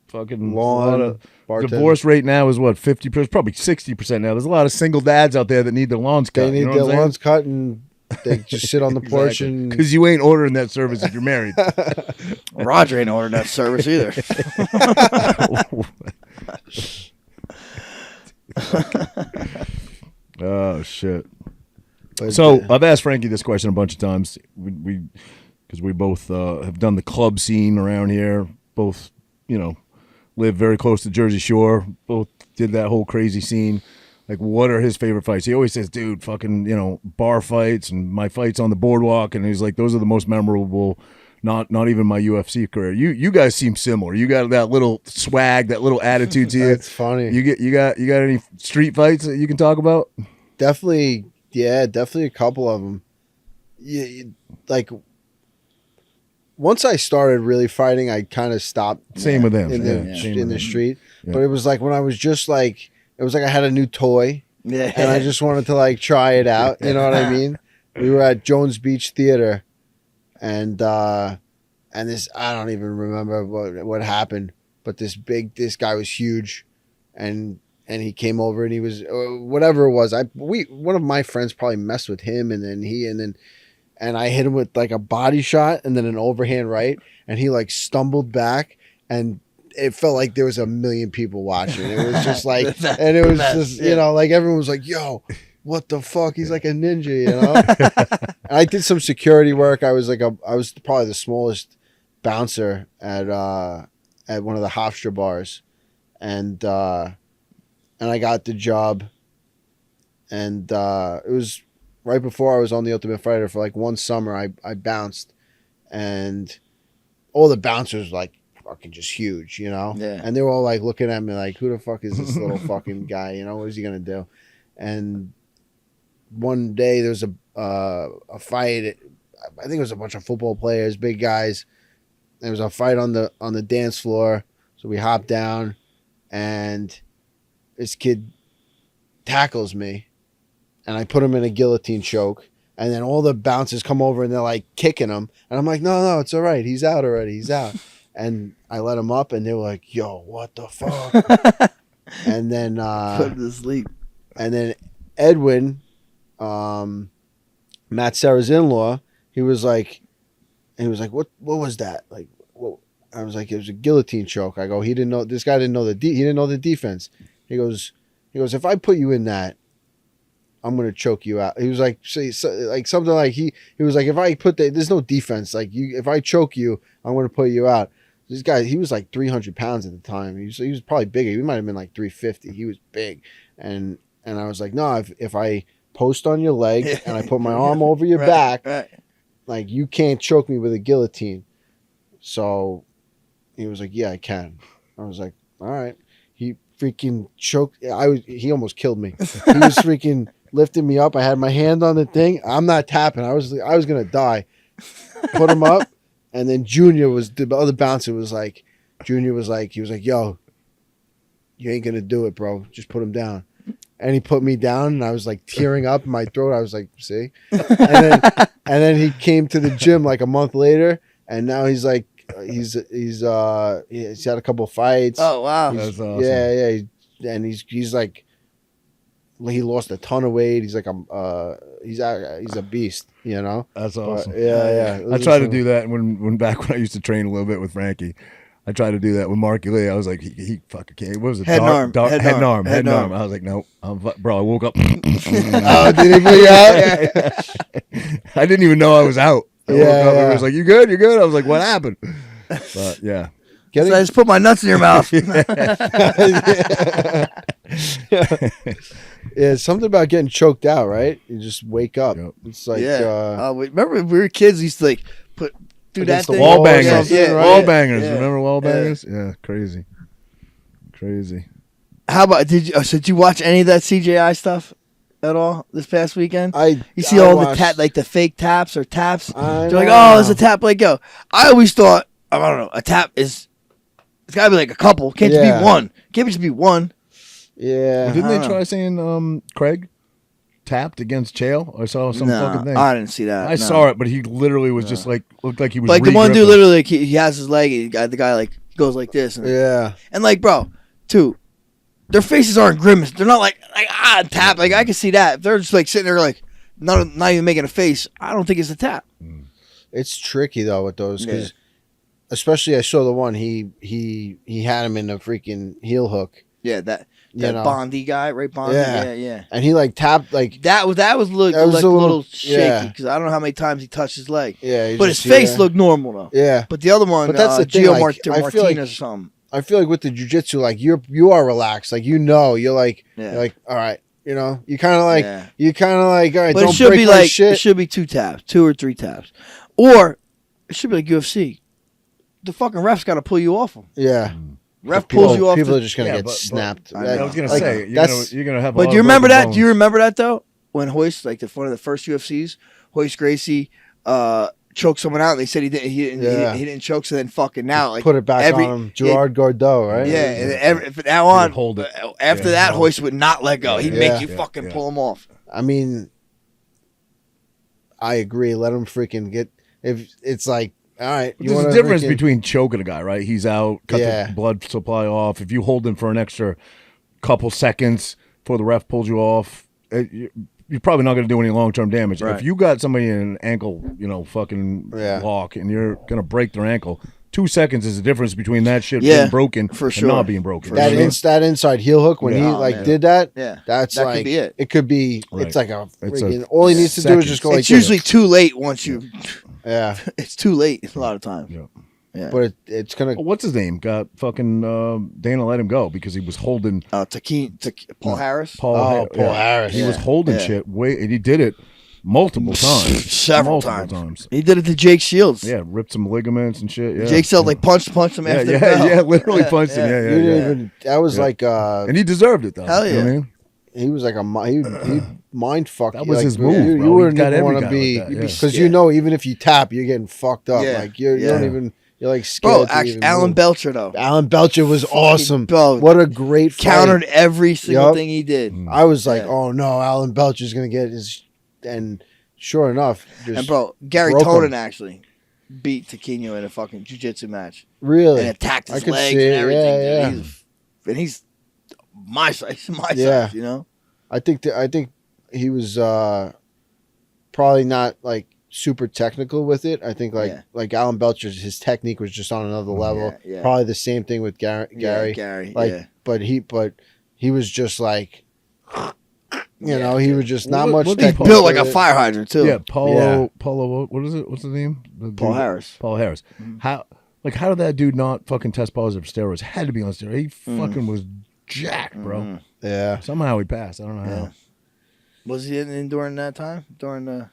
Fucking Lawn, lot of- bartender. divorce rate now is what 50%, probably 60% now. There's a lot of single dads out there that need their lawns cut. They need you know their what I'm lawns cut and they just sit on the porch and because you ain't ordering that service if you're married. Roger ain't ordering that service either. Oh shit. But, So I've asked Frankie this question a bunch of times. We because we both have done the club scene around here. Both, live very close to Jersey Shore. Both did that whole crazy scene. Like, what are his favorite fights? He always says, dude, fucking, bar fights and my fights on the boardwalk. And he's like, those are the most memorable. Not even my UFC career. You guys seem similar. You got that little swag, that little attitude to you. That's funny. You got any street fights that you can talk about? definitely a couple of them. Like once I started really fighting, I kind of stopped. Same with them. in Same with the them. street. Yeah. But it was like when I was just like, it was like I had a new toy Yeah. and I just wanted to like try it out. You know what I mean? We were at Jones Beach Theater, and this, I don't even remember what happened, but this guy was huge, and he came over and he was whatever it was. One of my friends probably messed with him, and I hit him with like a body shot and then an overhand right, and he like stumbled back, and it felt like there was a million people watching. It was just like, and it was just, like everyone was like, yo, what the fuck? He's like a ninja, And I did some security work. I was probably the smallest bouncer at one of the Hofstra bars. And I got the job, and it was right before I was on the Ultimate Fighter for like one summer, I bounced, and all the bouncers like fucking just huge, you know? Yeah. And they were all like looking at me like, who the fuck is this little fucking guy? You know, what is he gonna do? And one day there was a fight. I think it was a bunch of football players, big guys. There was a fight on the dance floor. So we hopped down, and this kid tackles me, and I put him in a guillotine choke. And then all the bouncers come over and they're like kicking him, and I'm like, no, it's all right. He's out already. He's out. And I let him up, and they were like, yo, what the fuck? And then put him to sleep. And then Edwin, Matt Serra's in-law, he was like, what was that? Like, what? I was like, it was a guillotine choke. I go, this guy didn't know he didn't know the defense. He goes, if I put you in that, I'm gonna choke you out. He was like, like something like he was like, if I put there's no defense. Like if I choke you, I'm gonna put you out. This guy, he was like 300 pounds at the time. He was probably bigger. He might have been like 350. He was big, and I was like, no, if I post on your leg and I put my arm over your back, like you can't choke me with a guillotine. So he was like, yeah, I can. I was like, all right. He freaking choked. He almost killed me. He was freaking lifting me up. I had my hand on the thing. I'm not tapping. I was gonna die. Put him up, and then Junior was the other bouncer was like, he was like, yo, you ain't gonna do it, bro. Just put him down. And he put me down, and I was like tearing up in my throat. I was like, see? And then he came to the gym like a month later, and now he's like, he's had a couple fights. Oh wow, That's awesome. Yeah. And he's like, he lost a ton of weight. He's like he's a beast, you know. That's awesome. But, yeah. I tried to do that when I used to train a little bit with Frankie. I tried to do that with Marky Lee. I was like, he fucking can't. What was it? Head and arm. Head and arm. I was like, no, bro. I woke up. Oh, did he put you out? I didn't even know I was out. I woke up and it was like, you good? You're good. I was like, what happened? But yeah. So I just put my nuts in your mouth. Yeah, something about getting choked out, right? You just wake up. Yep. It's like, remember when we were kids, we used to like do that thing. Wall bangers. Yeah, right? Wall bangers. Yeah. Remember wall bangers? Yeah, crazy. How about did you watch any of that CJI stuff at all this past weekend? You see all the like the fake taps or taps. They're like, oh, there's a tap. Like, go. I always thought, I don't know, a tap it's gotta be like a couple. Can't just be one. Can't just be one. Yeah. Well, didn't they try saying Craig tapped against Chael? I saw some fucking thing. I didn't see that. I saw it, but he literally was just like, looked like he was like the one dude literally like, he has his leg, the guy like goes like this. And, and like, bro, too, their faces aren't grimace. They're not like tap. Like I can see that. If they're just like sitting there like not even making a face, I don't think it's a tap. It's tricky though with those because especially I saw the one he had him in a freaking heel hook. Yeah, that Bondi guy, right? Bondi, yeah. And he like tapped like that was a little shaky because I don't know how many times he touched his leg. Yeah, but his face looked normal though. Yeah, but the other one, but that's the thing, Gio like, Martinez or something. I feel like with the jiu-jitsu, like you are relaxed, like you're like all right, you know, you kind of like all right, but don't it should break be my like shit. It should be 2 taps, 2 or 3 taps, or it should be like UFC. The fucking ref's got to pull you off them. Yeah. Ref pulls you off. People are just gonna get snapped. I was gonna say you're gonna have. But do you remember that? Do you remember that though? When Hoist, like one of the first UFCs, Hoist Gracie choked someone out. And they said he didn't choke. So then fucking now like put it back on him. Gerard Gordeau, right? Yeah. And from now on, hold it. After that, Hoist would not let go. He'd make you fucking pull him off. I mean, I agree. Let him freaking get. If it's like. All right. There's a difference between choking a guy, right? He's out, cut the blood supply off. If you hold him for an extra couple seconds before the ref pulls you off, you're probably not going to do any long-term damage. Right. If you got somebody in an ankle, fucking lock, and you're going to break their ankle, 2 seconds is the difference between that shit being broken for and not being broken. That inside heel hook when he did that, that's that like could be it. It could be. Right. It's like a freaking. All he needs to do is just go. It's usually too late once you. Yeah, it's too late a lot of times. Yeah, but it's gonna. What's his name? Got fucking Dana let him go because he was holding. Paul Harris. Paul Harris. He was holding shit. And he did it multiple times. Several Multiple times. He did it to Jake Shields. Yeah, ripped some ligaments and shit. Yeah. Jake Shields like punched him after the bell. Yeah, literally punched him. Yeah, You yeah. didn't even. That was like. And he deserved it though. Hell You know what I yeah. mean? He was like he mind fucked. That was like, his move, You bro. wouldn't He got even want every to be guy like that, yeah. because you know even if you tap, you're getting fucked up. Yeah. Like you Yeah. don't even. You're like Bro, scared. To even Alan move. Belcher though Alan Belcher was awesome. bro, What a great fight. countered every single Yup. thing he did. I was like, Yeah. oh no, Alan Belcher's gonna get his, and sure enough, just And bro, Gary broke Tonin him. actually beat Taquino in a fucking jiu-jitsu match really and attacked his I could legs see and it. everything. Yeah, dude. He's my size, Yeah. size, you know. I think he was probably not like super technical with it. I think like Alan Belcher's his technique was just on another level. Yeah. Probably the same thing with Gary. Yeah, Gary, like, yeah. but he was just like, you know, he was just not What- much. what He's technique built like a with it. fire hydrant too. Yeah, Paulo. Yeah. Paulo. What is it? What's his name? Paul Harris. Paul Harris. How did that dude not fucking test positive for steroids? Had to be on steroids. He fucking was jacked, bro. Yeah, Somehow he passed. I don't know how. Was he in during that time? During the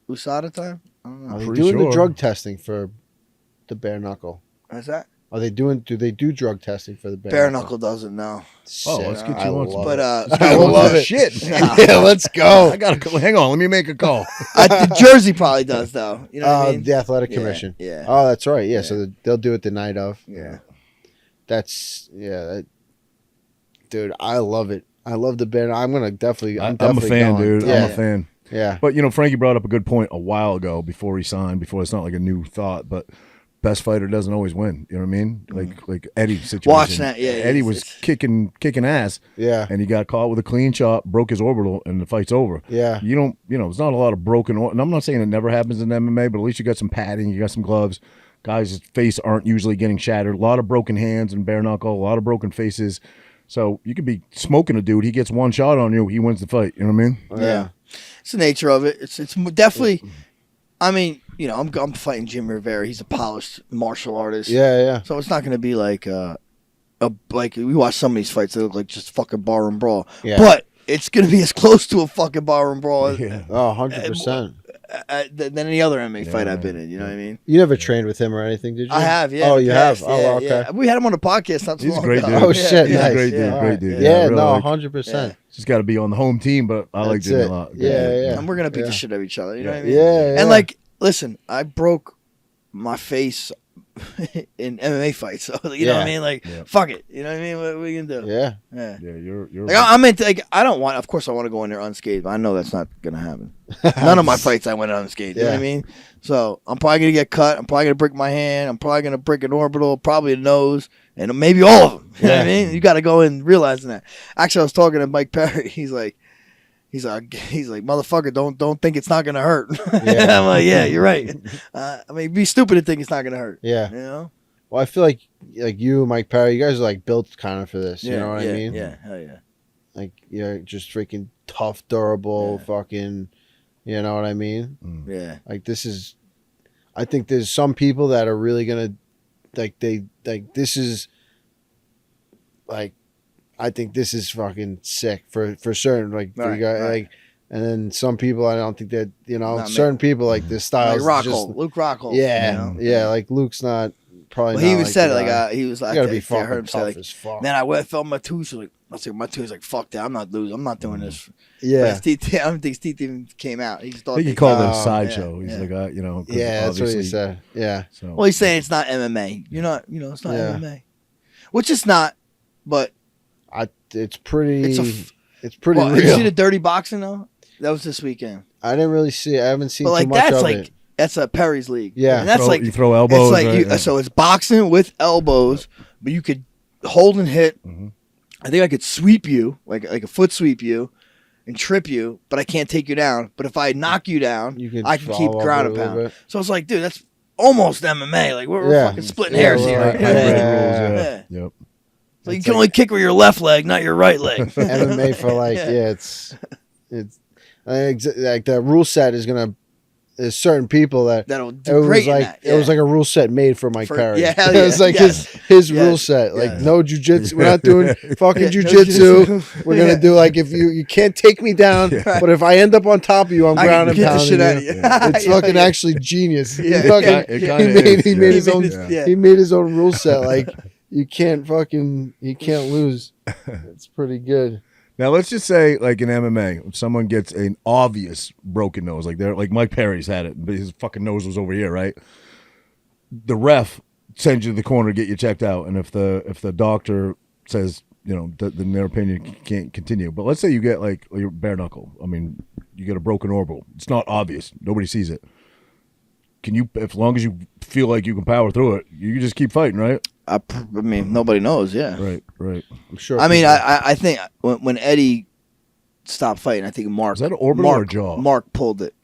USADA time? I don't know. are they pretty doing the sure. drug testing for the bare-knuckle? Is that? Are they doing? Do they do drug testing for the Bare-Knuckle doesn't know. Oh, let's get you I on love some- But it. I I will love it. Shit. Yeah, let's go. I gotta hang on. Let me make a call. the Jersey probably does though. You know what I mean? The athletic Yeah, commission. yeah. Oh, that's right. Yeah. So they'll do it the night of. Yeah. That's dude. I love it. I love the band. I'm definitely. I'm a definitely fan, going. dude. Yeah. I'm a fan. Yeah. But you know, Frankie brought up a good point a while ago before he signed. Before it's not like a new thought, but best fighter doesn't always win. You know what I mean? Like Eddie's situation. Watch that, yeah, Eddie was kicking ass. Yeah. And he got caught with a clean shot, broke his orbital, and the fight's over. Yeah. You don't. You know, there's not a lot of broken. And I'm not saying it never happens in MMA, but at least you got some padding, you got some gloves. Guys' face aren't usually getting shattered. A lot of broken hands and bare knuckle. A lot of broken faces. So you could be smoking a dude. He gets one shot on you. He wins the fight. You know what I mean? Yeah. It's the nature of it. It's definitely. I mean, you know, I'm fighting Jim Rivera. He's a polished martial artist. Yeah. So it's not going to be like like we watch some of these fights that look like just fucking barroom brawl. Yeah. But it's going to be as close to a fucking barroom brawl Yeah. Oh, 100%. than any other MMA fight I've been in. You know what I mean? You never trained with him or anything, did you? I have, yeah. Oh, in the you have. past, Oh, yeah, okay. yeah. We had him on the podcast not too He's a long great ago. dude. Oh Yeah, shit, He's a nice. great dude, All great dude. Yeah, Yeah, I really no, like- 100%. Just got to be on the home team, but I like That's Jimmy it. a lot. Yeah. And we're gonna beat Yeah. the shit out of each other. You know what I mean? Yeah. And like, listen, I broke my face in MMA fights, so you know what I mean. Like, fuck it. You know what I mean? What are we gonna do? Yeah. Yeah. Yeah, you're. Like, I meant to, like, I don't want. Of course, I want to go in there unscathed. But I know that's not gonna happen. None of my fights I went unscathed. You know what I Yeah. mean? So I'm probably gonna get cut. I'm probably gonna break my hand. I'm probably gonna break an orbital, probably a nose, and maybe all of them. You know what I mean? You got to go in realizing that. Actually, I was talking to Mike Perry. He's like, motherfucker, don't think it's not gonna hurt. Yeah. I'm like, yeah, you're right. I mean, it'd be stupid to think it's not gonna hurt. Yeah. You know? Well, I feel like you, Mike Perry, you guys are like built kind of for this. You know what I mean? Yeah, hell yeah. Like you're just freaking tough, durable, fucking. You know what I mean? Yeah. Like this is. I think there's some people that are really gonna, this is. Like, I think this is fucking sick for certain. Like for you guys, like, and then some people I don't think that Not me. certain people like this style. Like just, Luke Rockhold. yeah, you know? yeah. Like Luke's not probably. Well, he not even like said the it like guy. he was like, You gotta be I fucking heard him tough say like, as fuck. man, I felt my tooth. Like, I said, my tooth was like, fuck that. I'm not losing. I'm not doing this. But Yeah, his teeth, I don't think his teeth even came out. He just thought. I think he they called came it a out. sideshow. yeah, He's yeah. like, you know. 'cause yeah. That's what he obviously- said. Yeah, So. Well, he's saying it's not MMA. You're not. You know, it's not Yeah. MMA. Which it's not. But it's pretty. It's It's pretty well, real. you see the Dirty Boxing though? That was this weekend. I didn't really see. I haven't seen But like too much that's of like it. that's a Perry's league. Yeah. and that's like you throw elbows. It's like right? Yeah. so it's boxing with elbows, but you could hold and hit. Mm-hmm. I think I could sweep you, like a foot sweep you, and trip you, but I can't take you down. But if I knock you down, You can I can keep follow up ground a and little pound. bit. So it's like, dude, that's almost MMA. Like we're Yeah. fucking splitting Yeah, hairs we're here. like Yeah. Hybrid Yeah. rules, Yeah. Yep. So you It's can like- only kick with your left leg, not your right leg. MMA for like Yeah. it's like the rule set is gonna there's certain people that'll do great in that. It was like a rule set made for Mike Perry. Yeah, it was like his rule set. Like no jujitsu. We're not doing fucking jujitsu. We're gonna do like if you can't take me down, but if I end up on top of you, I'm ground and pounding you. It's fucking actually genius. He made his own rule set. Like you can't lose. It's pretty good. Now let's just say, like in MMA, if someone gets an obvious broken nose, like Mike Perry's had it, but his fucking nose was over here, right? The ref sends you to the corner to get you checked out, and if the doctor says, that in their opinion can't continue, but let's say you get like your bare-knuckle. I mean, you get a broken orbital. It's not obvious. Nobody sees it. Can you, as long as you feel like you can power through it, you can just keep fighting, right? I mean, nobody knows. Yeah. Right. I'm sure. I mean, I think when Eddie stopped fighting, I think Mark. Is that an orbital or jaw? Mark pulled it.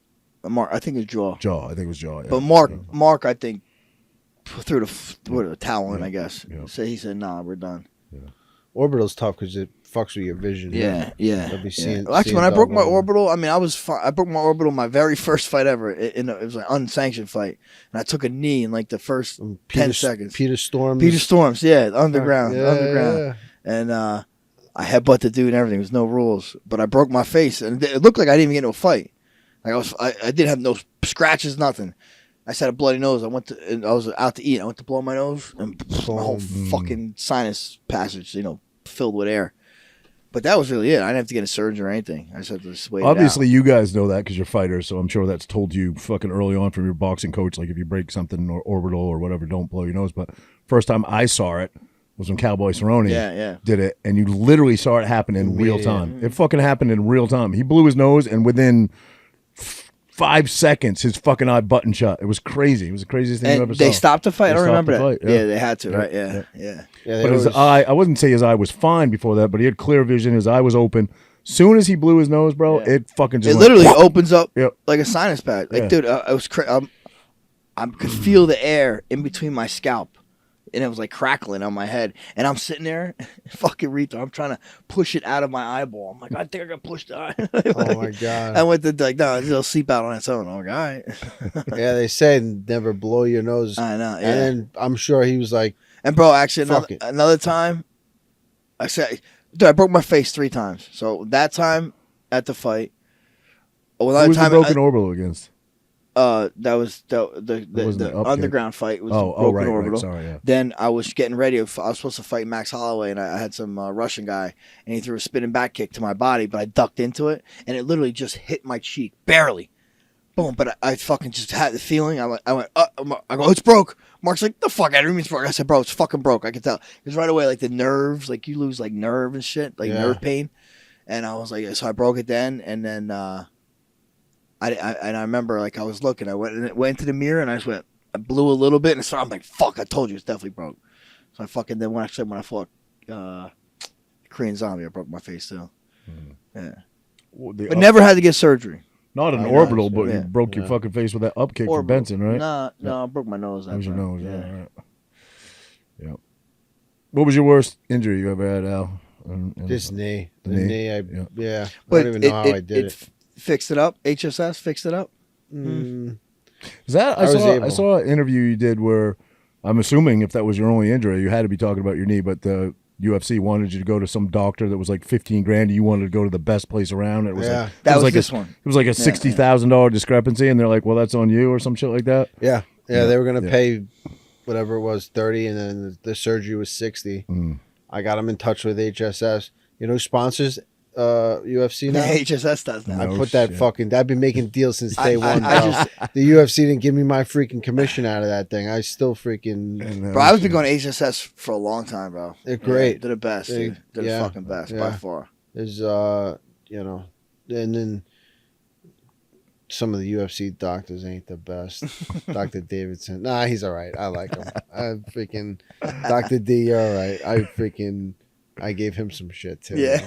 I think it's jaw. I think it was jaw. Yeah. But Mark, I think threw the towel in. I guess. Yeah. So he said, "Nah, we're done." Yeah. Orbital's tough because it fucks with your vision. Yeah. You'll be Well, actually, when I broke my orbital, I mean, I broke my orbital my very first fight ever. It was an unsanctioned fight, and I took a knee in like the first 10 seconds. Peter Storms, yeah, underground. And I headbutt the dude and everything. There's no rules, but I broke my face, and it looked like I didn't even get into a fight. Like I didn't have no scratches, nothing. I just had a bloody nose. I was out to eat. I went to blow my nose, and my whole fucking sinus passage, filled with air. But that was really it. I didn't have to get a surgery or anything. I just had to just wait. Obviously, you guys know that because you're fighters, so I'm sure that's told you fucking early on from your boxing coach. Like if you break something or orbital or whatever, don't blow your nose. But first time I saw it was when Cowboy Cerrone did it, and you literally saw it happen in real time. It fucking happened in real time. He blew his nose, and within 5 seconds, his fucking eye button shut. It was crazy. It was the craziest thing you ever saw. They stopped the fight? I don't remember that. Yeah, they had to, right? Yeah. But his eye, I wouldn't say his eye was fine before that, but he had clear vision. His eye was open. Soon as he blew his nose, bro, it fucking just literally opens up like a sinus pad. Like, dude, I was I could feel the air in between my scalp. And it was like crackling on my head. And I'm sitting there, fucking retard. I'm trying to push it out of my eyeball. I'm like, I think I can push the eye. Oh, my God. I went to, no, it'll seep out on its own. I'm like, all right. Yeah, they say never blow your nose. I know, yeah. And then I'm sure he was like, and, bro, actually, another time, I said, dude, I broke my face 3 times. So that time at the fight. Who was the broken orbital against? That was the underground fight. Was the broken orbital. Right. Sorry, yeah. Then I was getting ready. I was supposed to fight Max Holloway, and I had some Russian guy, and he threw a spinning back kick to my body, but I ducked into it, and it literally just hit my cheek, barely. Boom! But I fucking just had the feeling. I went. I go, it's broke. Mark's like, the fuck? I didn't mean it's broke. I said, bro, it's fucking broke. I could tell. Because right away, like the nerves, like you lose like nerve and shit, like nerve pain. And I was like, so I broke it then, and then. I remember like I was looking. I went into the mirror and I blew a little bit and I'm like, fuck! I told you it's definitely broke. So I fucking then when I fought Korean Zombie, I broke my face too. Yeah, but never had to get surgery. Not an orbital, but you broke your fucking face with that up kick from Benson, right? No, I broke my nose. That was your nose. Yeah. What was your worst injury you ever had, Al? This knee. The knee. But I don't even know how I did it. Fixed it up. HSS fixed it up. Is that I saw an interview you did where I'm assuming if that was your only injury, you had to be talking about your knee, but the UFC wanted you to go to some doctor that was like $15,000 and you wanted to go to the best place around. It was like, that was like this one. It was like a $60,000 discrepancy, and they're like, "Well, that's on you" or some shit like that. Yeah. They were gonna pay whatever it was, 30, and then the surgery was 60. I got them in touch with HSS. You know who sponsors UFC now? HSS does now. I put that fucking. I've been making deals since day one. The UFC didn't give me my freaking commission out of that thing. I still freaking. Bro, I was been going to HSS for a long time, bro. They're great. They're the best. They're the fucking best by far. There's and then some of the UFC doctors ain't the best. Dr. Davidson, nah, he's all right. I like him. Dr. D, you're all right. I gave him some shit too. Yeah.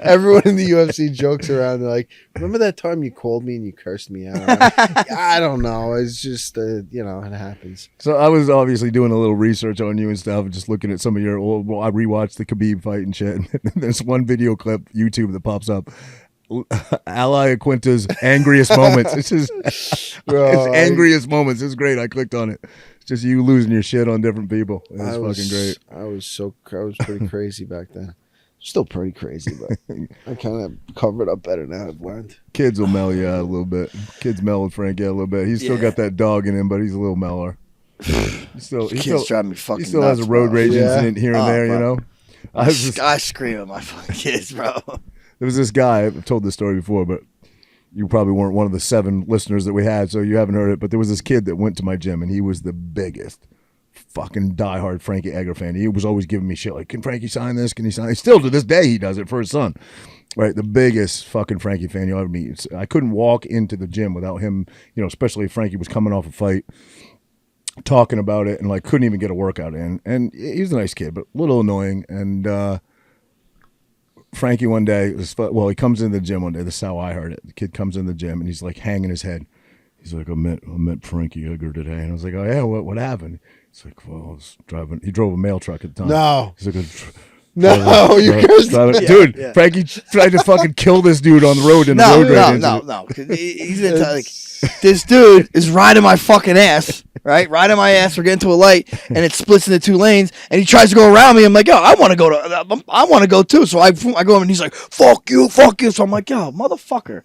Everyone in the UFC jokes around. They're like, "Remember that time you called me and you cursed me out?" Like, I don't know. It's just it happens. So I was obviously doing a little research on you and stuff, and just looking at some of your old. Well, I rewatched the Khabib fight and shit. And there's one video clip YouTube that pops up. Ally Iaquinta's angriest moments. This is Bro, his angriest moments. It's great. I clicked on it. It's just you losing your shit on different people. It was fucking great. I was pretty crazy back then. Still pretty crazy, but I kind of covered up better now. I've learned. Kids will mellow you out a little bit. Kids mellowed Frankie out a little bit. He's still got that dog in him, but he's a little mellower. Kids drive me fucking He still nuts, has a road rage Yeah. incident here and there, bro. you know? I scream at my fucking kids, bro. There was this guy, I've told this story before, but you probably weren't one of the 7 listeners that we had, so you haven't heard it, but there was this kid that went to my gym, and he was the biggest fucking diehard Frankie Edgar fan. He was always giving me shit like, can Frankie sign this? Can he sign it? Still to this day, he does it for his son. Right, the biggest fucking Frankie fan you'll ever meet. I couldn't walk into the gym without him, you know, especially if Frankie was coming off a fight, talking about it, and like couldn't even get a workout in. And he's a nice kid, but a little annoying. And Frankie one day, he comes in the gym one day. This is how I heard it. The kid comes in the gym, and he's like hanging his head. He's like, I met Frankie Edgar today. And I was like, oh, yeah, what happened? He's like, well, I was driving. He drove a mail truck at the time. No. He's like, No, you're cursing. Dude, yeah. Frankie tried to fucking kill this dude on the road in the road rage incident. No. He's into, like, this dude is riding my fucking ass, right? Riding my ass. We're getting to a light, and it splits into 2 lanes, and he tries to go around me. I'm like, yo, I want to go too. So I go over, and he's like, fuck you. So I'm like, yo, motherfucker.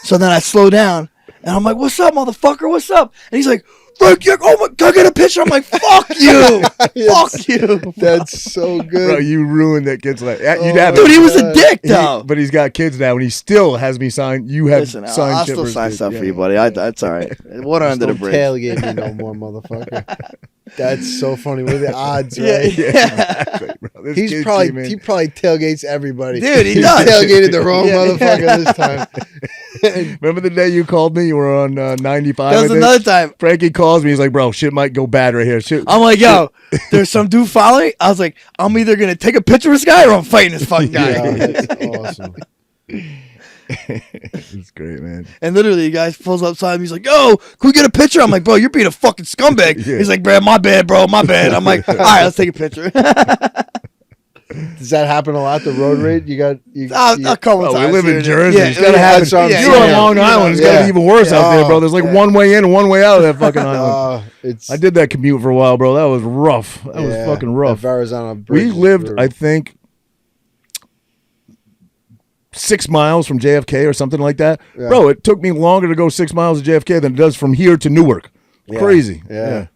So then I slow down, and I'm like, what's up, motherfucker? What's up? And he's like, Frank, oh my, can I get a picture? I'm like, fuck you. Fuck you. That's so good. Bro, you ruined that kid's life. You'd have Dude, it. he was a dick, though. But he's got kids now, and he still has me sign. You have Listen, signed I'll still sign stuff for you, buddy. That's all right. Water under the Don't bridge. tailgate me no more, motherfucker. That's so funny. What are the odds, right? Exactly, bro. This He kid probably came in. tailgates everybody. Dude, he He does. tailgated the wrong motherfucker this time. Remember the day you called me? You were on 95. That was I think? another time. Frankie calls me. He's like, bro, shit might go bad right here. Shit. I'm like, yo, there's some dude following. I was like, I'm either going to take a picture of this guy or I'm fighting this fucking guy. Yeah, that's awesome. It's great, man. And literally, the guy pulls up beside me. He's like, yo, can we get a picture? I'm like, bro, you're being a fucking scumbag. Yeah. He's like, bro, my bad, bro, my bad. I'm like, all right, let's take a picture. Does that happen a lot? The road rage? A couple Oh, times. we live in here. Jersey. Yeah, It's gotta yeah, happen. that's what I'm You're saying. on Long Island. It's gotta Yeah. be even worse out there, bro. Oh, There's like yeah. one way in and one way out of that fucking island. It's I did that commute for a while, bro. That was rough. That was fucking rough. That Verrazano Bridge We is lived, brutal. I think, 6 miles from JFK or something like that. Yeah. Bro, it took me longer to go 6 miles to JFK than it does from here to Newark. Yeah. Crazy. Yeah.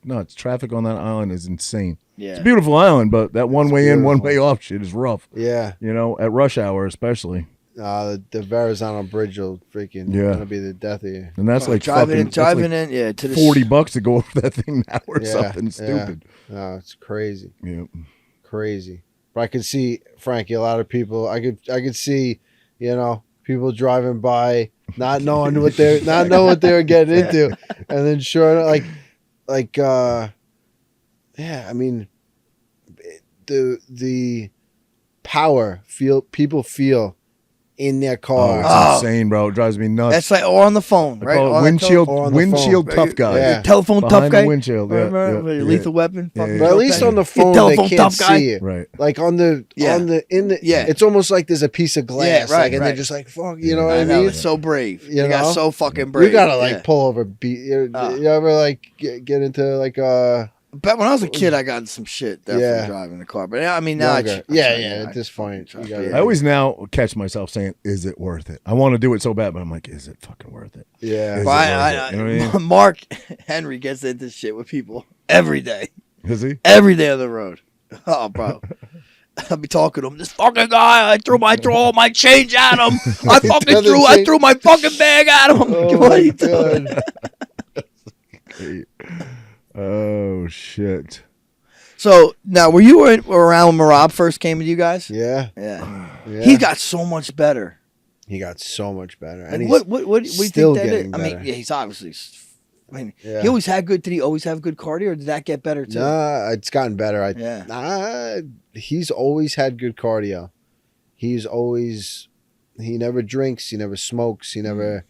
No, it's traffic on that island is insane. Yeah. It's a beautiful island, but that one way in, one beautiful. way off shit is rough. Yeah. You know, at rush hour especially. The Verrazano Bridge will freaking gonna be the death of you. And that's like driving fucking in, yeah, to the $40 to go over that thing now or Yeah, something stupid. No, it's crazy. Yeah. Crazy. But I could see, Frankie, a lot of people I could see, people driving by not knowing what they were getting into. And then sure enough, I mean the power people feel in their Oh, car. it's insane, bro. It drives me nuts. That's like, or on the phone, I right? call On it the windshield, or on the windshield phone. tough guy. Yeah. telephone Behind tough the guy. windshield. Yeah, Remember yeah, Lethal Weapon? Yeah, Fucking yeah. But at least on the phone telephone they can't tough guy. see it. Right. Like on the Yeah. it's almost like there's a piece of glass, right, and right. they're just like, fuck, you know what I I know, mean? it's so brave. You You got know? so fucking brave. You gotta Yeah. pull over, you ever get into like But when I was a kid, I got into some shit definitely driving the car. But I mean, now younger. At this point, you gotta, I always now catch myself saying, "Is it worth it?" I want to do it so bad, but I'm like, "Is it fucking worth it?" yeah. Is But it worth it? You know what I mean? Mark Henry gets into shit with people every day. Is he? Every day on the road. Oh, bro. I'll be talking to him. This fucking guy, I threw all my change at him. I threw my fucking bag at him. Oh, What are you God. doing? Oh shit! So now, were you around when Marab first came with you guys? Yeah. Yeah. Yeah. He got so much better. He got so much better. Like, And he's what do you still think that is? getting I mean, better. yeah, he's obviously. I mean, Yeah. he always had good. Did he always have good cardio, or did that get better too? Nah, it's gotten better. Yeah. He's always had good cardio. He never drinks, he never smokes, he never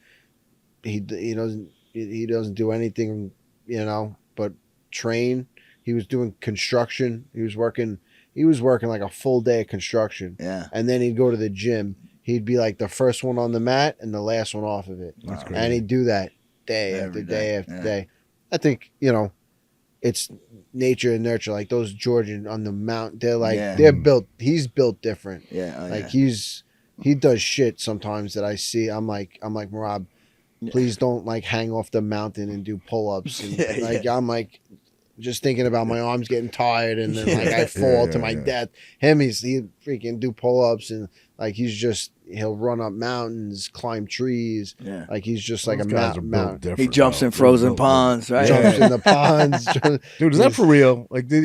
he doesn't do anything, but train. He was doing construction. He was working like a full day of construction. Yeah. And then he'd go to the gym. he'd be like the first one on the mat and the last one off of it. That's crazy. And he'd do that day after day after day. I think, it's nature and nurture. Like those Georgian on the mount, they're built. He's built different. Yeah. He does shit sometimes that I see. I'm like Merab, please don't like hang off the mountain and do pull-ups. And I'm like just thinking about my arms getting tired and then like I fall to my death. He freaking do pull-ups and like he'll run up mountains, climb trees. Yeah. Like he's just like Those a guys are built mountain. different, He jumps in frozen ponds, right? Jumps in the ponds. Dude, is that for real? Like, did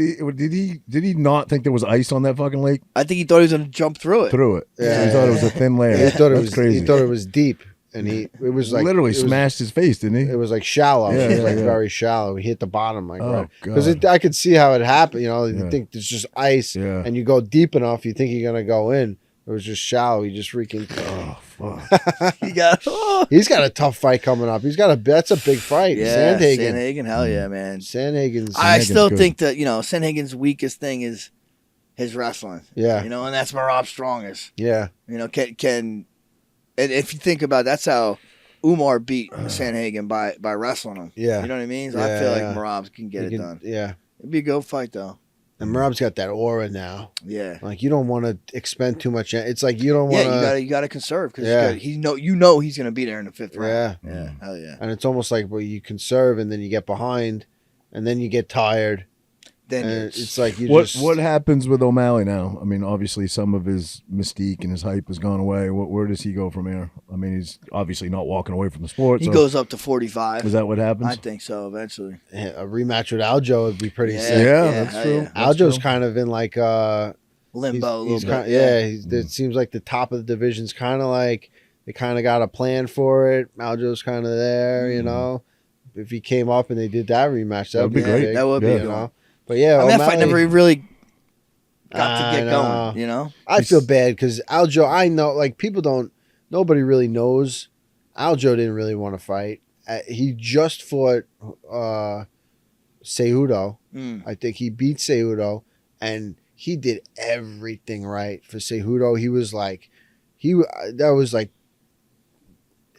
he not think there was ice on that fucking lake? I think he thought he was gonna jump through it. Yeah, so he thought it was a thin layer. He thought That's crazy. He thought it was deep, and it was like literally smashed his face, didn't he? It was like shallow. Yeah, It was yeah. very shallow. He hit the bottom, like Oh, because God. I could see how it happened. You think it's just ice, Yeah. and you go deep enough, you think you're gonna go in. It was just shallow. He just freaking. Oh fuck! He's got a tough fight coming up. That's a big fight. Yeah, Sandhagen. Sandhagen, hell yeah, man. Sandhagen's. I Sandhagen's still good. think that Sandhagen's weakest thing is his wrestling. Yeah. and that's Merab's strongest. Yeah. Can and if you think about it, that's how Umar beat Sandhagen by wrestling him. Yeah. You know what I mean? So I Yeah, feel like yeah. Merab can get it done. Yeah. It'd be a good fight though. And Merab's got that aura now. Yeah. Like you don't want to expend too much. It's like you don't want to. You gotta conserve because Yeah. he's gonna be there in the 5th round. Yeah. Hell yeah. And it's almost like you conserve and then you get behind, and then you get tired. Then And it's like What happens with O'Malley now? I mean, obviously some of his mystique and his hype has gone away. Where does he go from here? I mean, he's obviously not walking away from the sport. he so goes up to 45. Is that what happens? I think so eventually. a rematch with Aljo would be pretty Yeah. sick. Yeah, Yeah, that's hell true. yeah. That's Aljo's true. kind of in like Limbo a he's little bit. kind, it seems like the top of the division's kind of like they kind of got a plan for it. Aljo's kind of there, If he came up and they did that rematch, that would be great. big, That would be you good. know. But yeah, I mean, that fight O'Malley- never really got I to get know. going. I feel bad because Aljo, I know, like nobody really knows. Aljo didn't really want to fight. He just fought Cejudo. I think he beat Cejudo, and he did everything right for Cejudo. He was like,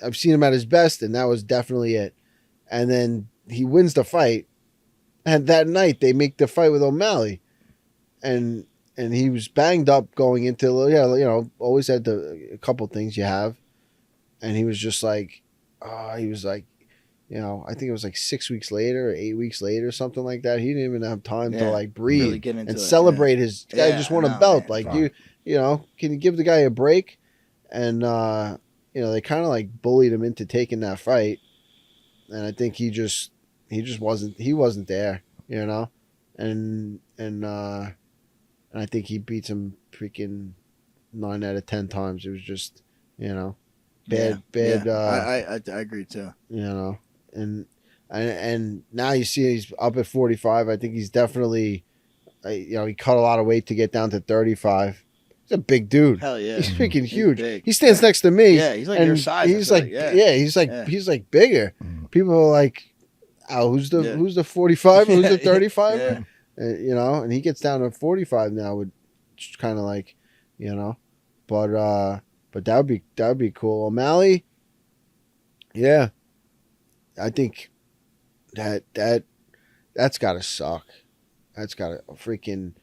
I've seen him at his best, and that was definitely it. And then he wins the fight, and that night they make the fight with O'Malley, and he was banged up going into always had a couple things you have, and he was just like, I think it was like 6 weeks later or 8 weeks later, something like that. He didn't even have time to like breathe really get into and it, celebrate his guy. Yeah, Just won I a know, belt. man. Like Fuck. can you give the guy a break? And they kind of like bullied him into taking that fight, and I think he just wasn't there, and I think he beats him freaking 9 out of 10 times. It was just bad. I agree too. And now you see he's up at 45. I think he's definitely, he cut a lot of weight to get down to 35. He's a big dude. Hell yeah. He's freaking huge. big. He stands next to me. Yeah, he's like and your size, I He's feel like, like, yeah. he's like bigger. People are like, "Oh, who's the 45? Who's the 35?" Yeah. And he gets down to 45 now, with kind of like, but that would be cool. O'Malley, yeah, I think that's gotta suck. That's gotta freaking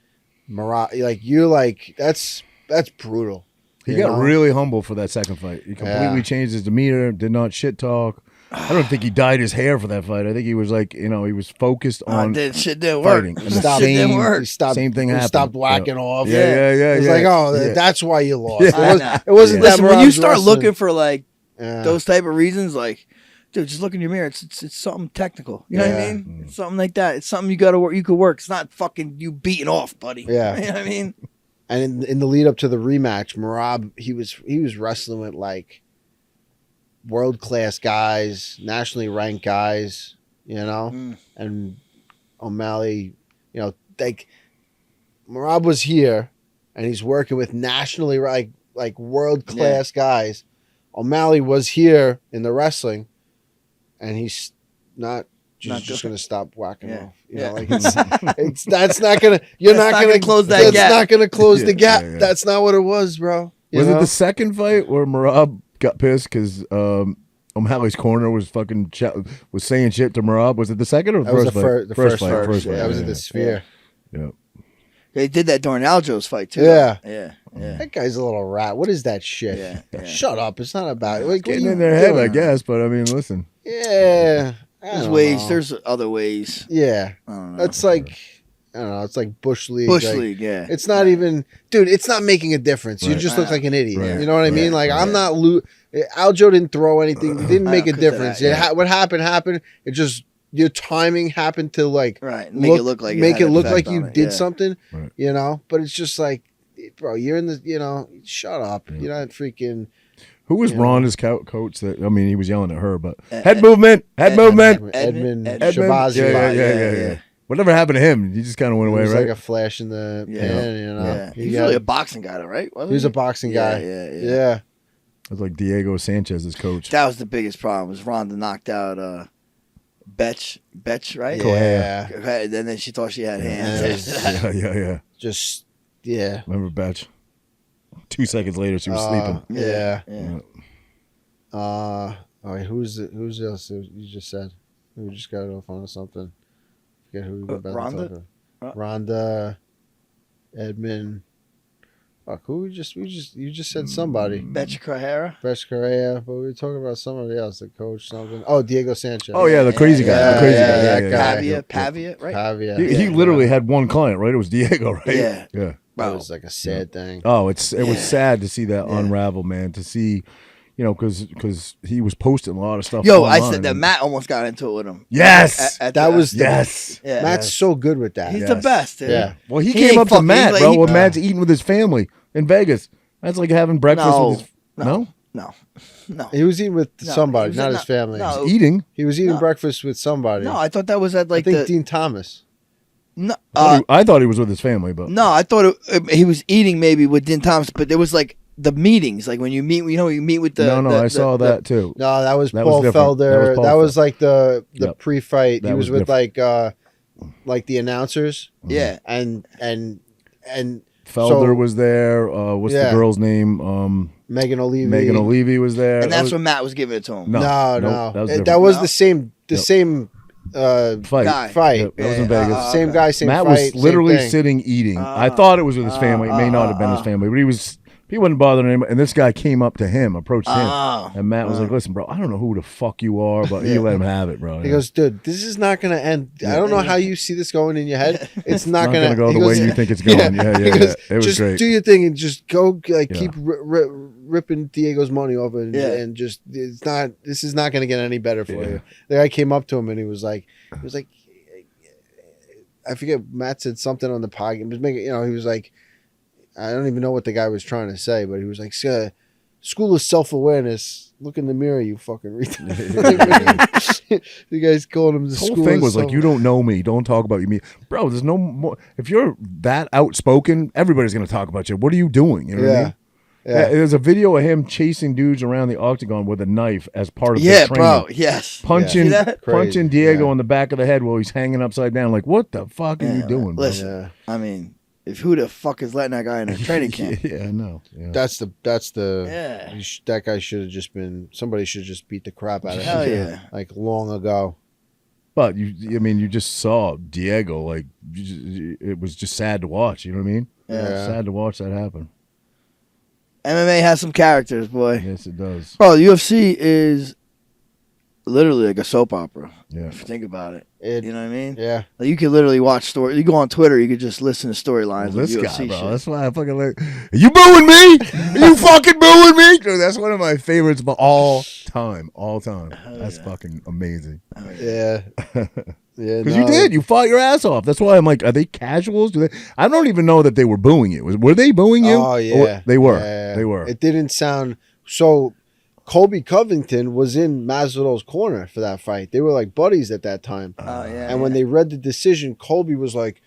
that's brutal. He got really humble for that second fight. He completely changed his demeanor, did not shit talk. I don't think he dyed his hair for that fight. I think he was like, he was focused on Shit didn't work. fighting. And Shit the didn't work. same thing happened. Stopped whacking off. Yeah. It's yeah. like, Yeah. that's why you lost. Yeah. It wasn't that Listen, when you Merab's start wrestling. looking for like Yeah. those type of reasons, like, dude, just look in your mirror. It's something technical. You know what I Yeah. mean? It's something like that. It's something you got to work. You could work. It's not fucking you beating off, buddy. Yeah. You know what I mean? And in the lead up to the rematch, Merab, he was wrestling with like world class guys, nationally ranked guys, and O'Malley, like Merab was here, and he's working with nationally like world class guys. O'Malley was here in the wrestling, and he's not just going to stop whacking off. Like it's that's not going to. You're That's not not going gonna close that gap. That's not going to close the gap. Yeah. That's not what it was, bro. Was it the second fight where Merab got pissed because O'Malley's corner was fucking was saying shit to Merab? Was it the second or the first fight? The first fight. Yeah, that was in the Sphere. Yeah. They did that during Aljo's fight too. Yeah. Yeah. That guy's a little rat. What is that shit? Yeah. Shut up. It's not about like, Getting in their head, I guess. But I mean, listen. Yeah. There's ways. There's other ways. Yeah. I don't know. That's like, I don't know. It's like Bush League. League, yeah. It's not even, dude. It's not making a difference. You just look like an idiot. Right. You know what I mean? Like I'm not. Aljo didn't throw anything. It didn't make a difference. What happened. It just your timing happened to like make it look like you did something. Right. You know, but it's just like, bro, you're in the. You know, shut up. You're not freaking. Who was Ronda's coach? That I mean, he was yelling at her, but head movement. Edmund Shabazi. Yeah. Whatever happened to him? He just kind of went away, It was right? like a flash in the pan, you know. Yeah. He's really a boxing guy, though, right? He was a boxing guy. Yeah. It was like Diego Sanchez's coach. That was the biggest problem. Was Ronda knocked out Betch, right? Yeah. And then she thought she had hands. Yeah. Just Remember Betch? 2 seconds later, she was sleeping. Yeah. Yeah. All right, who's else you just said? We just got it off on something. Forget who we were about Ronda? to talk about. Ronda, Edmund. Fuck, who you just said somebody. Betch Correa. Betch Correa, but we were talking about somebody else, the coach, something. Oh, Diego Sanchez. Oh yeah, the crazy guy. Yeah, The crazy yeah, guy. that Yeah, guy. Pavia, right? Pavia. He literally had one client, right? It was Diego, right? Yeah. Yeah. That was like a sad thing. Oh, it was sad to see that unravel, man. To see, because he was posting a lot of stuff. Yo, online. I said that Matt almost got into it with him. Yes, Yes. Yeah. Matt's so good with that. He's the best. Dude. Yeah. Well, he He came ain't up to fucking- Matt, he's bro. like- when Matt's eating with his family in Vegas. That's like having breakfast with his. No? No. He was eating with somebody, he was not at- his family. no. Eating. He was eating No. breakfast with somebody. No, I thought that was at like I think the. Dean Thomas. No, I thought he was with his family, but no, I thought he was eating maybe with Dean Thomas, but there was like the meetings, like when you meet, you meet with the. I saw that too. No, that was That Paul was different. Felder. That was like the Yep. pre-fight. That He was was with like the announcers. Yeah. And Felder was there. What's the girl's name? Megan O'Leary. Megan O'Leary was there. And that's when Matt was giving it to him. No, No. that was That different. was No? the same fight. guy. fight. Yep, that was in Vegas. Same guy, same Matt fight. was literally same thing. sitting eating. I thought it was with his family. It may not have been his family, but he wasn't bothering him. And this guy came up to him, approached him, and Matt was like, "Listen, bro, I don't know who the fuck you are, but he let him have it, bro." He goes, dude, this is not going to end. I don't know how you see this going in your head. It's not going to go the way you think it's going. Yeah. He goes, It was just great. do your thing and just go keep ripping Diego's money over and just this is not going to get any better for you. The guy came up to him and he was like I forget, Matt said something on the podcast. He was like, I don't even know what the guy was trying to say, but he was like, school of self-awareness. Look in the mirror, you fucking retard. The guy's calling him the whole school thing of was like, you don't know me, don't talk about me, bro. There's no more. If you're that outspoken, everybody's gonna talk about you. What are you doing? You know what I mean? Yeah. There's a video of him chasing dudes around the octagon with a knife as part of the training. bro. Yes. Punching, See that? punching Crazy. Diego on the back of the head while he's hanging upside down. Like, what the fuck are you doing, bro? Listen, Yeah. I mean, if who the fuck is letting that guy in a training camp? Yeah, I know. Yeah. That's the Yeah. that guy should have just been, somebody should just beat the crap out of Hell him. yeah. Like long ago. But you just saw Diego. Like, it was just sad to watch. You know what I mean? Yeah. Sad to watch that happen. MMA has some characters, boy. Yes, it does. Bro, the UFC is literally like a soap opera. Yeah. If you think about it. It, You know what I mean? yeah. Like you could literally watch story. You go on Twitter, you could just listen to storylines Well, of this UFC guy, bro. shit. That's why I fucking like. Are you booing me? Are you fucking booing me? Dude, that's one of my favorites of all time. All time. That's fucking amazing. Yeah. Yeah. Because you did. You fought your ass off. That's why I'm like, are they casuals? Do they? I don't even know that they were booing you. Were they booing you? Oh, yeah. They were. Yeah. They were. It didn't sound so. Colby Covington was in Masvidal's corner for that fight. They were like buddies at that time. Oh yeah. And when they read the decision, Colby was like,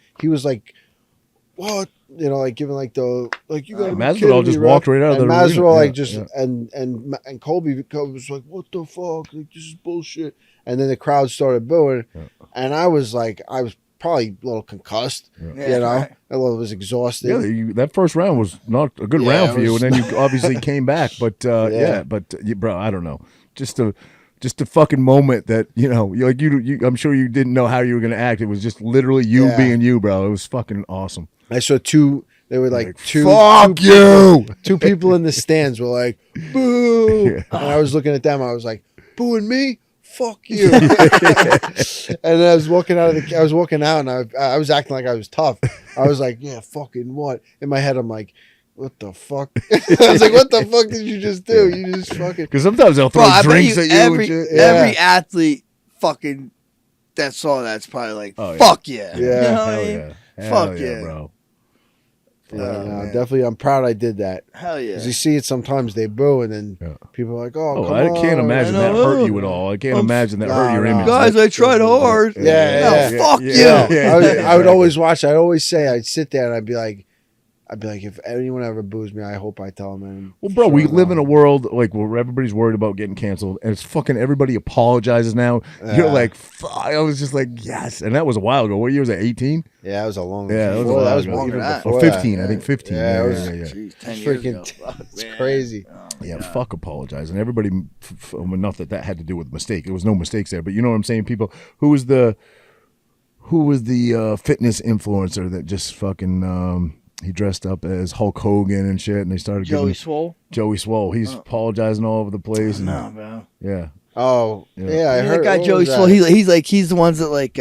what? You know, like giving like the, like, you got to be Masvidal kidding just me, walked right out of and the Masvidal arena. like Yeah, just yeah. and Colby was like, what the fuck? Like, this is bullshit. And then the crowd started booing, and I was probably a little concussed. Yeah, You know, right. a little was exhausted. Yeah, that first round was not a good round for you, and then you obviously came back. But bro, I don't know, just a fucking moment that you I'm sure you didn't know how you were gonna act. It was just literally you being you, bro. It was fucking awesome. I saw two. They were like two. Fuck you. Two people in the stands were like, "Boo!" And I was looking at them. I was like, "Booing me? Fuck you!" And then I was walking out, and I was acting like I was tough. I was like, "Yeah, fucking what?" In my head, I'm like, "What the fuck?" I was like, "What the fuck did you just do? You just fucking." Because sometimes they'll throw drinks at you. Every athlete fucking that saw that's probably like, fuck yeah. Yeah. You know what I Hell mean? yeah. Fuck Hell yeah. bro. Definitely. I'm proud I did that. Hell yeah. Because you see it sometimes, they boo, and then people are like, "Oh, come I on." can't imagine that hurt you at all. I can't imagine that hurt your image. Guys, I tried hard. Yeah. Fuck you. I would always watch. I'd always say, I'd sit there and I'd be like, if anyone ever boos me, I hope I tell them. And well, bro, we live in a world like where everybody's worried about getting canceled, and it's fucking everybody apologizes now. You're like, fuck. I was just like, yes, and that was a while ago. What year was that? 18? Yeah, that was a long. Yeah, that was a before, while that was ago. longer Even before Or that. 15, I think 15. Yeah, it was. Jeez, 10 years Freaking, ago. Fuck, it's man. crazy. Yeah, fuck apologizing. Everybody, enough that had to do with mistake. There was no mistakes there, but you know what I'm saying. People, who was the fitness influencer that just fucking he dressed up as Hulk Hogan and shit, and they started Joey Swole. Joey Swole. He's apologizing all over the place. And, No, bro. yeah. Oh, yeah, I You know heard that guy what Joey was that? Swole. He's the ones that like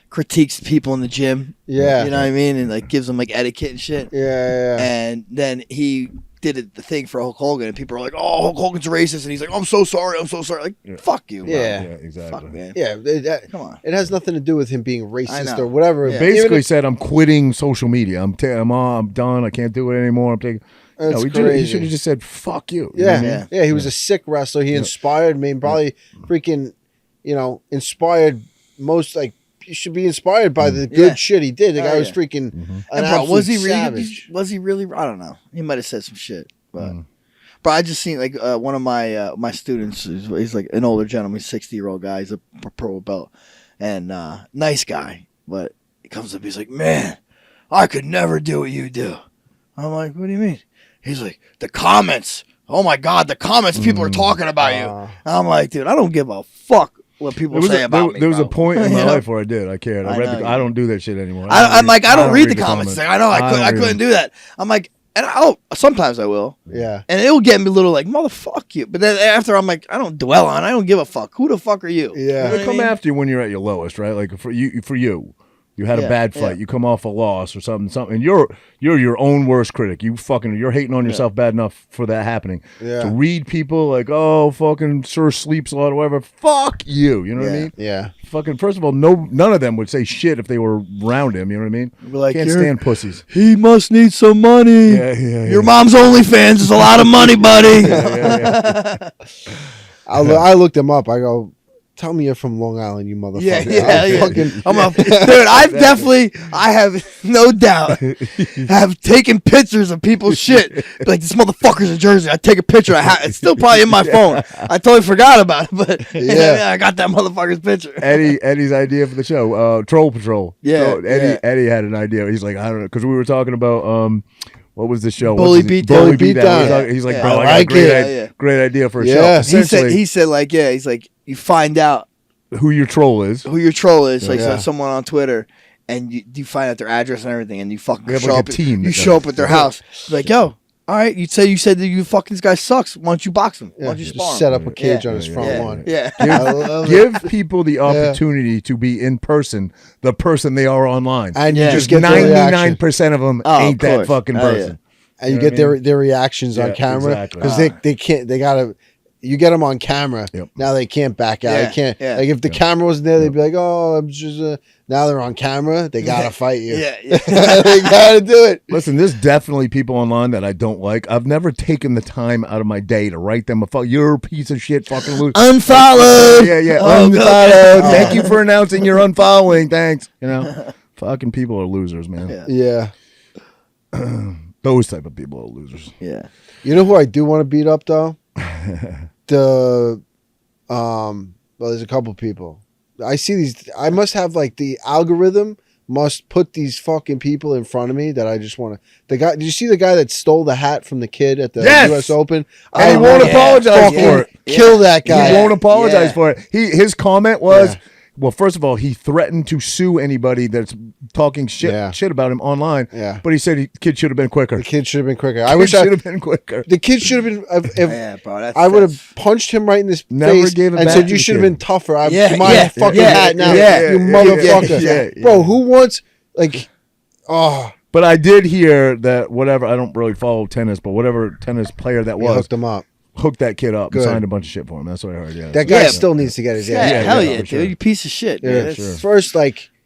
critiques people in the gym. Yeah. You know what I mean, and like gives them like etiquette and shit. Yeah. And then he did the thing for Hulk Hogan, and people are like, "Oh, Hulk Hogan's racist," and he's like, "I'm so sorry. Like, fuck you, bro. Yeah. Exactly. Fuck, man. Yeah, Come on. It has nothing to do with him being I racist know. or whatever. Yeah. Basically said, I'm quitting social media. I'm done. I can't do it anymore. I'm taking. That's He crazy. should have just said, "Fuck you." You know Yeah, what I mean? He was a sick wrestler. He inspired me, and probably freaking, inspired most. Like, you should be inspired by the good shit he did. The guy was freaking an And bro, was he absolute really? savage. Was he really? I don't know. He might have said some shit, but. But I just seen like one of my students. He's like an older gentleman, 60-year-old guy. He's a pro belt, and nice guy. But he comes up, he's like, "Man, I could never do what you do." I'm like, "What do you mean?" He's like, "The comments. Oh my God, the comments people are talking about you." I'm like, "Dude, I don't give a fuck what people say about me." There was bro. a point in my You know? life where I did. I cared. I don't do that shit anymore. I'm like, I don't read the the comments. Like, I know I couldn't do that. I'm like, and sometimes I will. Yeah. And it'll get me a little like, motherfuck you. But then after I'm like, I don't dwell on it. I don't give a fuck. Who the fuck are you? Yeah. You know They what I come mean? after you when you're at your lowest, right? Like for you. You had a bad fight. Yeah. You come off a loss or something, and you're your own worst critic. You're hating on yourself bad enough for that happening. Yeah. To read people like, oh, fucking sure sleeps a lot or whatever. Fuck you. You know what I mean? Yeah. Fucking first of all, none of them would say shit if they were around him. You know what I mean? Like, Can't stand pussies. He must need some money. Yeah. Your mom's OnlyFans is a lot of money, buddy. I looked him up. I go, "Tell me you're from Long Island, you motherfucker." Dude, I have no doubt, have taken pictures of people's shit. Like, this motherfucker's in Jersey. I take a picture. It's still probably in my phone. I totally forgot about it, but I got that motherfucker's picture. Eddie's idea for the show, Troll Patrol. Yeah, So Eddie had an idea. He's like, I don't know, because we were talking about what was the show? Bully What's his- Beatdown. Bully Bully Beatdown. Beatdown. He's like, Yeah. bro, I I got like a great idea for a show. Yeah. Essentially, He said, he's like, you find out who your troll is. who your troll is, like Yeah. someone on Twitter, and you find out their address and everything, and you fucking We have show like up. a team You that show does up at their house, like, yo, all right, you said that you fucking this guy sucks. Why don't you box him? Why don't you spar Just him? set up a cage Yeah. on his front Yeah. lawn. Yeah. I love it. Give people the opportunity to be in person, the person they are online. And you Yeah. just get their reaction. 99% of them Oh, ain't of that course. fucking Oh, yeah. person. And you You know get what I their reactions Yeah, on camera exactly. because they can't. They gotta. You get them on camera. Yep. Now they can't back out. Yeah, They can't. yeah. Like if the camera wasn't there, they'd be like, "Oh, I'm just." Now they're on camera. They gotta fight you. Yeah. They gotta do it. Listen, there's definitely people online that I don't like. I've never taken the time out of my day to write them a fuck. You're a piece of shit, fucking loser. Unfollowed. Yeah, Oh, unfollowed. God. Thank you for announcing you're unfollowing. Thanks. You know, fucking people are losers, man. Yeah. Yeah. Those type of people are losers. Yeah. You know who I do want to beat up though? Well, there's a couple people. I see these. I must have like the algorithm must put these fucking people in front of me that I just want to. The guy, did you see the guy that stole the hat from the kid at the U.S. Open? And he won't apologize for it. Kill that guy. He won't apologize for it. His comment was, well, first of all, he threatened to sue anybody that's talking shit about him online. Yeah. But he said the kid should have been quicker. The kid should have been quicker. I wish I should have been quicker. The kid should have been. I would have punched him right in his face and said, "You should have been tougher. My fucking hat now, you motherfucker." Bro, who wants But I did hear that whatever. I don't really follow tennis, but whatever tennis player that was hooked him up. Hooked that kid up and signed a bunch of shit for him. That's what I heard. Yeah, that guy still needs to get his ass. Hell yeah, dude! You piece of shit. Yeah, first,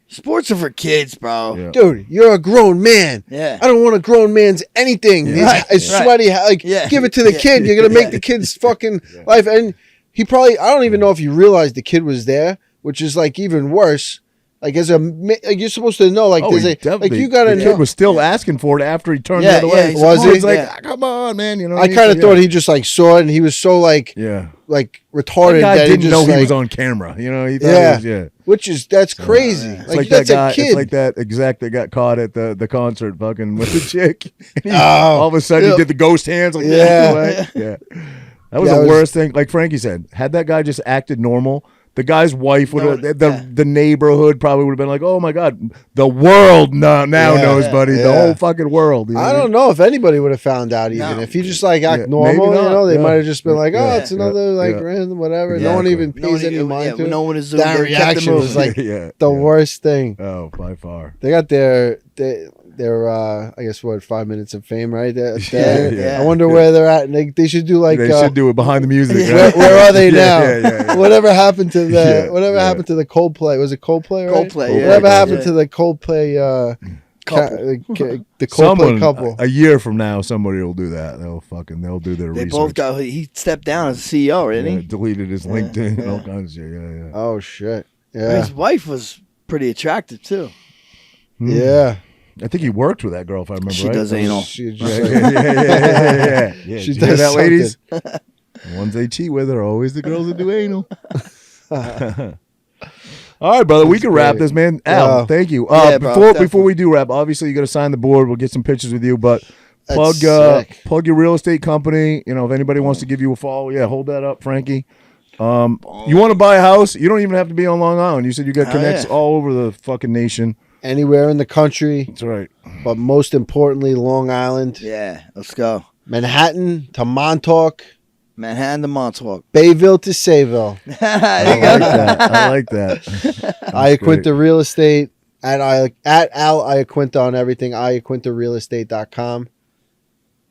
sports are for kids, bro. Yeah. Dude, you're a grown man. Yeah, I don't want a grown man's anything. It's sweaty. Give it to the kid. You're gonna make the kid's fucking life. And he probably. I don't even know if he realized the kid was there, which is even worse. You're supposed to know. You gotta know. The kid was still asking for it after he turned the other way. Was he? He's like, come on, man. You know. I kind of thought he just saw it, and he was so retarded that he didn't know he was on camera. You know. He thought he was, which is crazy. It's that's that guy. A kid. It's like that exec that got caught at the concert, fucking with the chick. All of a sudden, he did the ghost hands. That was the worst thing. Like Frankie said, had that guy just acted normal. The guy's wife would have, the neighborhood probably would have been like, oh my God, the world now knows, buddy. The whole fucking world. You know? I don't know if anybody would have found out even. If he just act normal, they might have just been like, oh, it's another random whatever. No one even pays any mind to it. No one is that reaction was the worst thing. Oh, by far. They got their I guess 5 minutes of fame right there. I wonder where they're at. And they should do they should do it behind the music. Where are they now? Whatever happened to happened to the Coldplay? Was it Coldplay? Right? Coldplay. Whatever happened to the Coldplay? The Coldplay couple. A year from now, somebody will do that. They'll do their research. They both got. He stepped down as CEO, didn't he? Deleted his LinkedIn and all kinds of shit. Yeah. Oh shit. Yeah. His wife was pretty attractive too. Yeah. I think he worked with that girl, if I remember right. She does anal. She yeah. She does that, something. Ladies. The ones they cheat with are always the girls that do anal. All right, brother. We can wrap this, man. Al, thank you. Before we do wrap, obviously you got to sign the board. We'll get some pictures with you, but plug your real estate company. You know, if anybody wants to give you a follow, hold that up, Frankie. You want to buy a house? You don't even have to be on Long Island. You said you got connects all over the fucking nation. Anywhere in the country. That's right. But most importantly, Long Island. Yeah, let's go. Manhattan to Montauk. Manhattan to Montauk. Bayville to Sayville. I like that. Iaquinta Real Estate. At Al Iaquinta on everything. IaquintaRealEstate.com.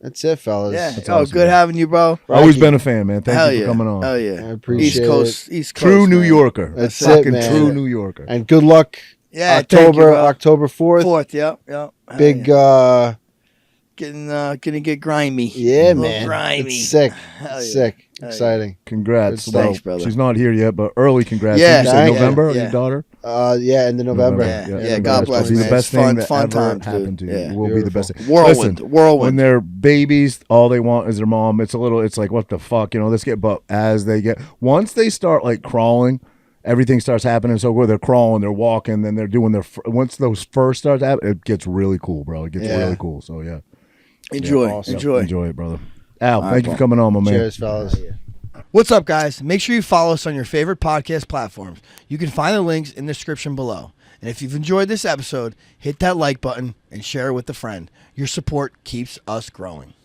That's it, fellas. Yeah. That's awesome, good having you, bro. Always been a fan, man. Thank you for coming on. Hell yeah. I appreciate East Coast. True New Yorker. That's it, man. True New Yorker. And good luck. Yeah, October 4th. 4th, yep. Big gonna get grimy. Yeah, man. Grimy. It's sick. Sick. Exciting. Congrats. Thanks, brother. She's not here yet, but early congrats. Yeah, you said November, your daughter? End of November. Yeah, God bless, man. It's the best thing that fun ever times, happened to you. Yeah. It will be the best thing. Whirlwind. When they're babies, all they want is their mom. It's like, what the fuck? But as they once they start crawling, everything starts happening so good. They're crawling, they're walking, then they're doing once those first start to happen, it gets really cool, bro. It gets really cool. So yeah. Enjoy. Awesome. Enjoy it, brother. Al, thank you for coming on, my man. Cheers, fellas. What's up, guys? Make sure you follow us on your favorite podcast platforms. You can find the links in the description below. And if you've enjoyed this episode, hit that like button and share it with a friend. Your support keeps us growing.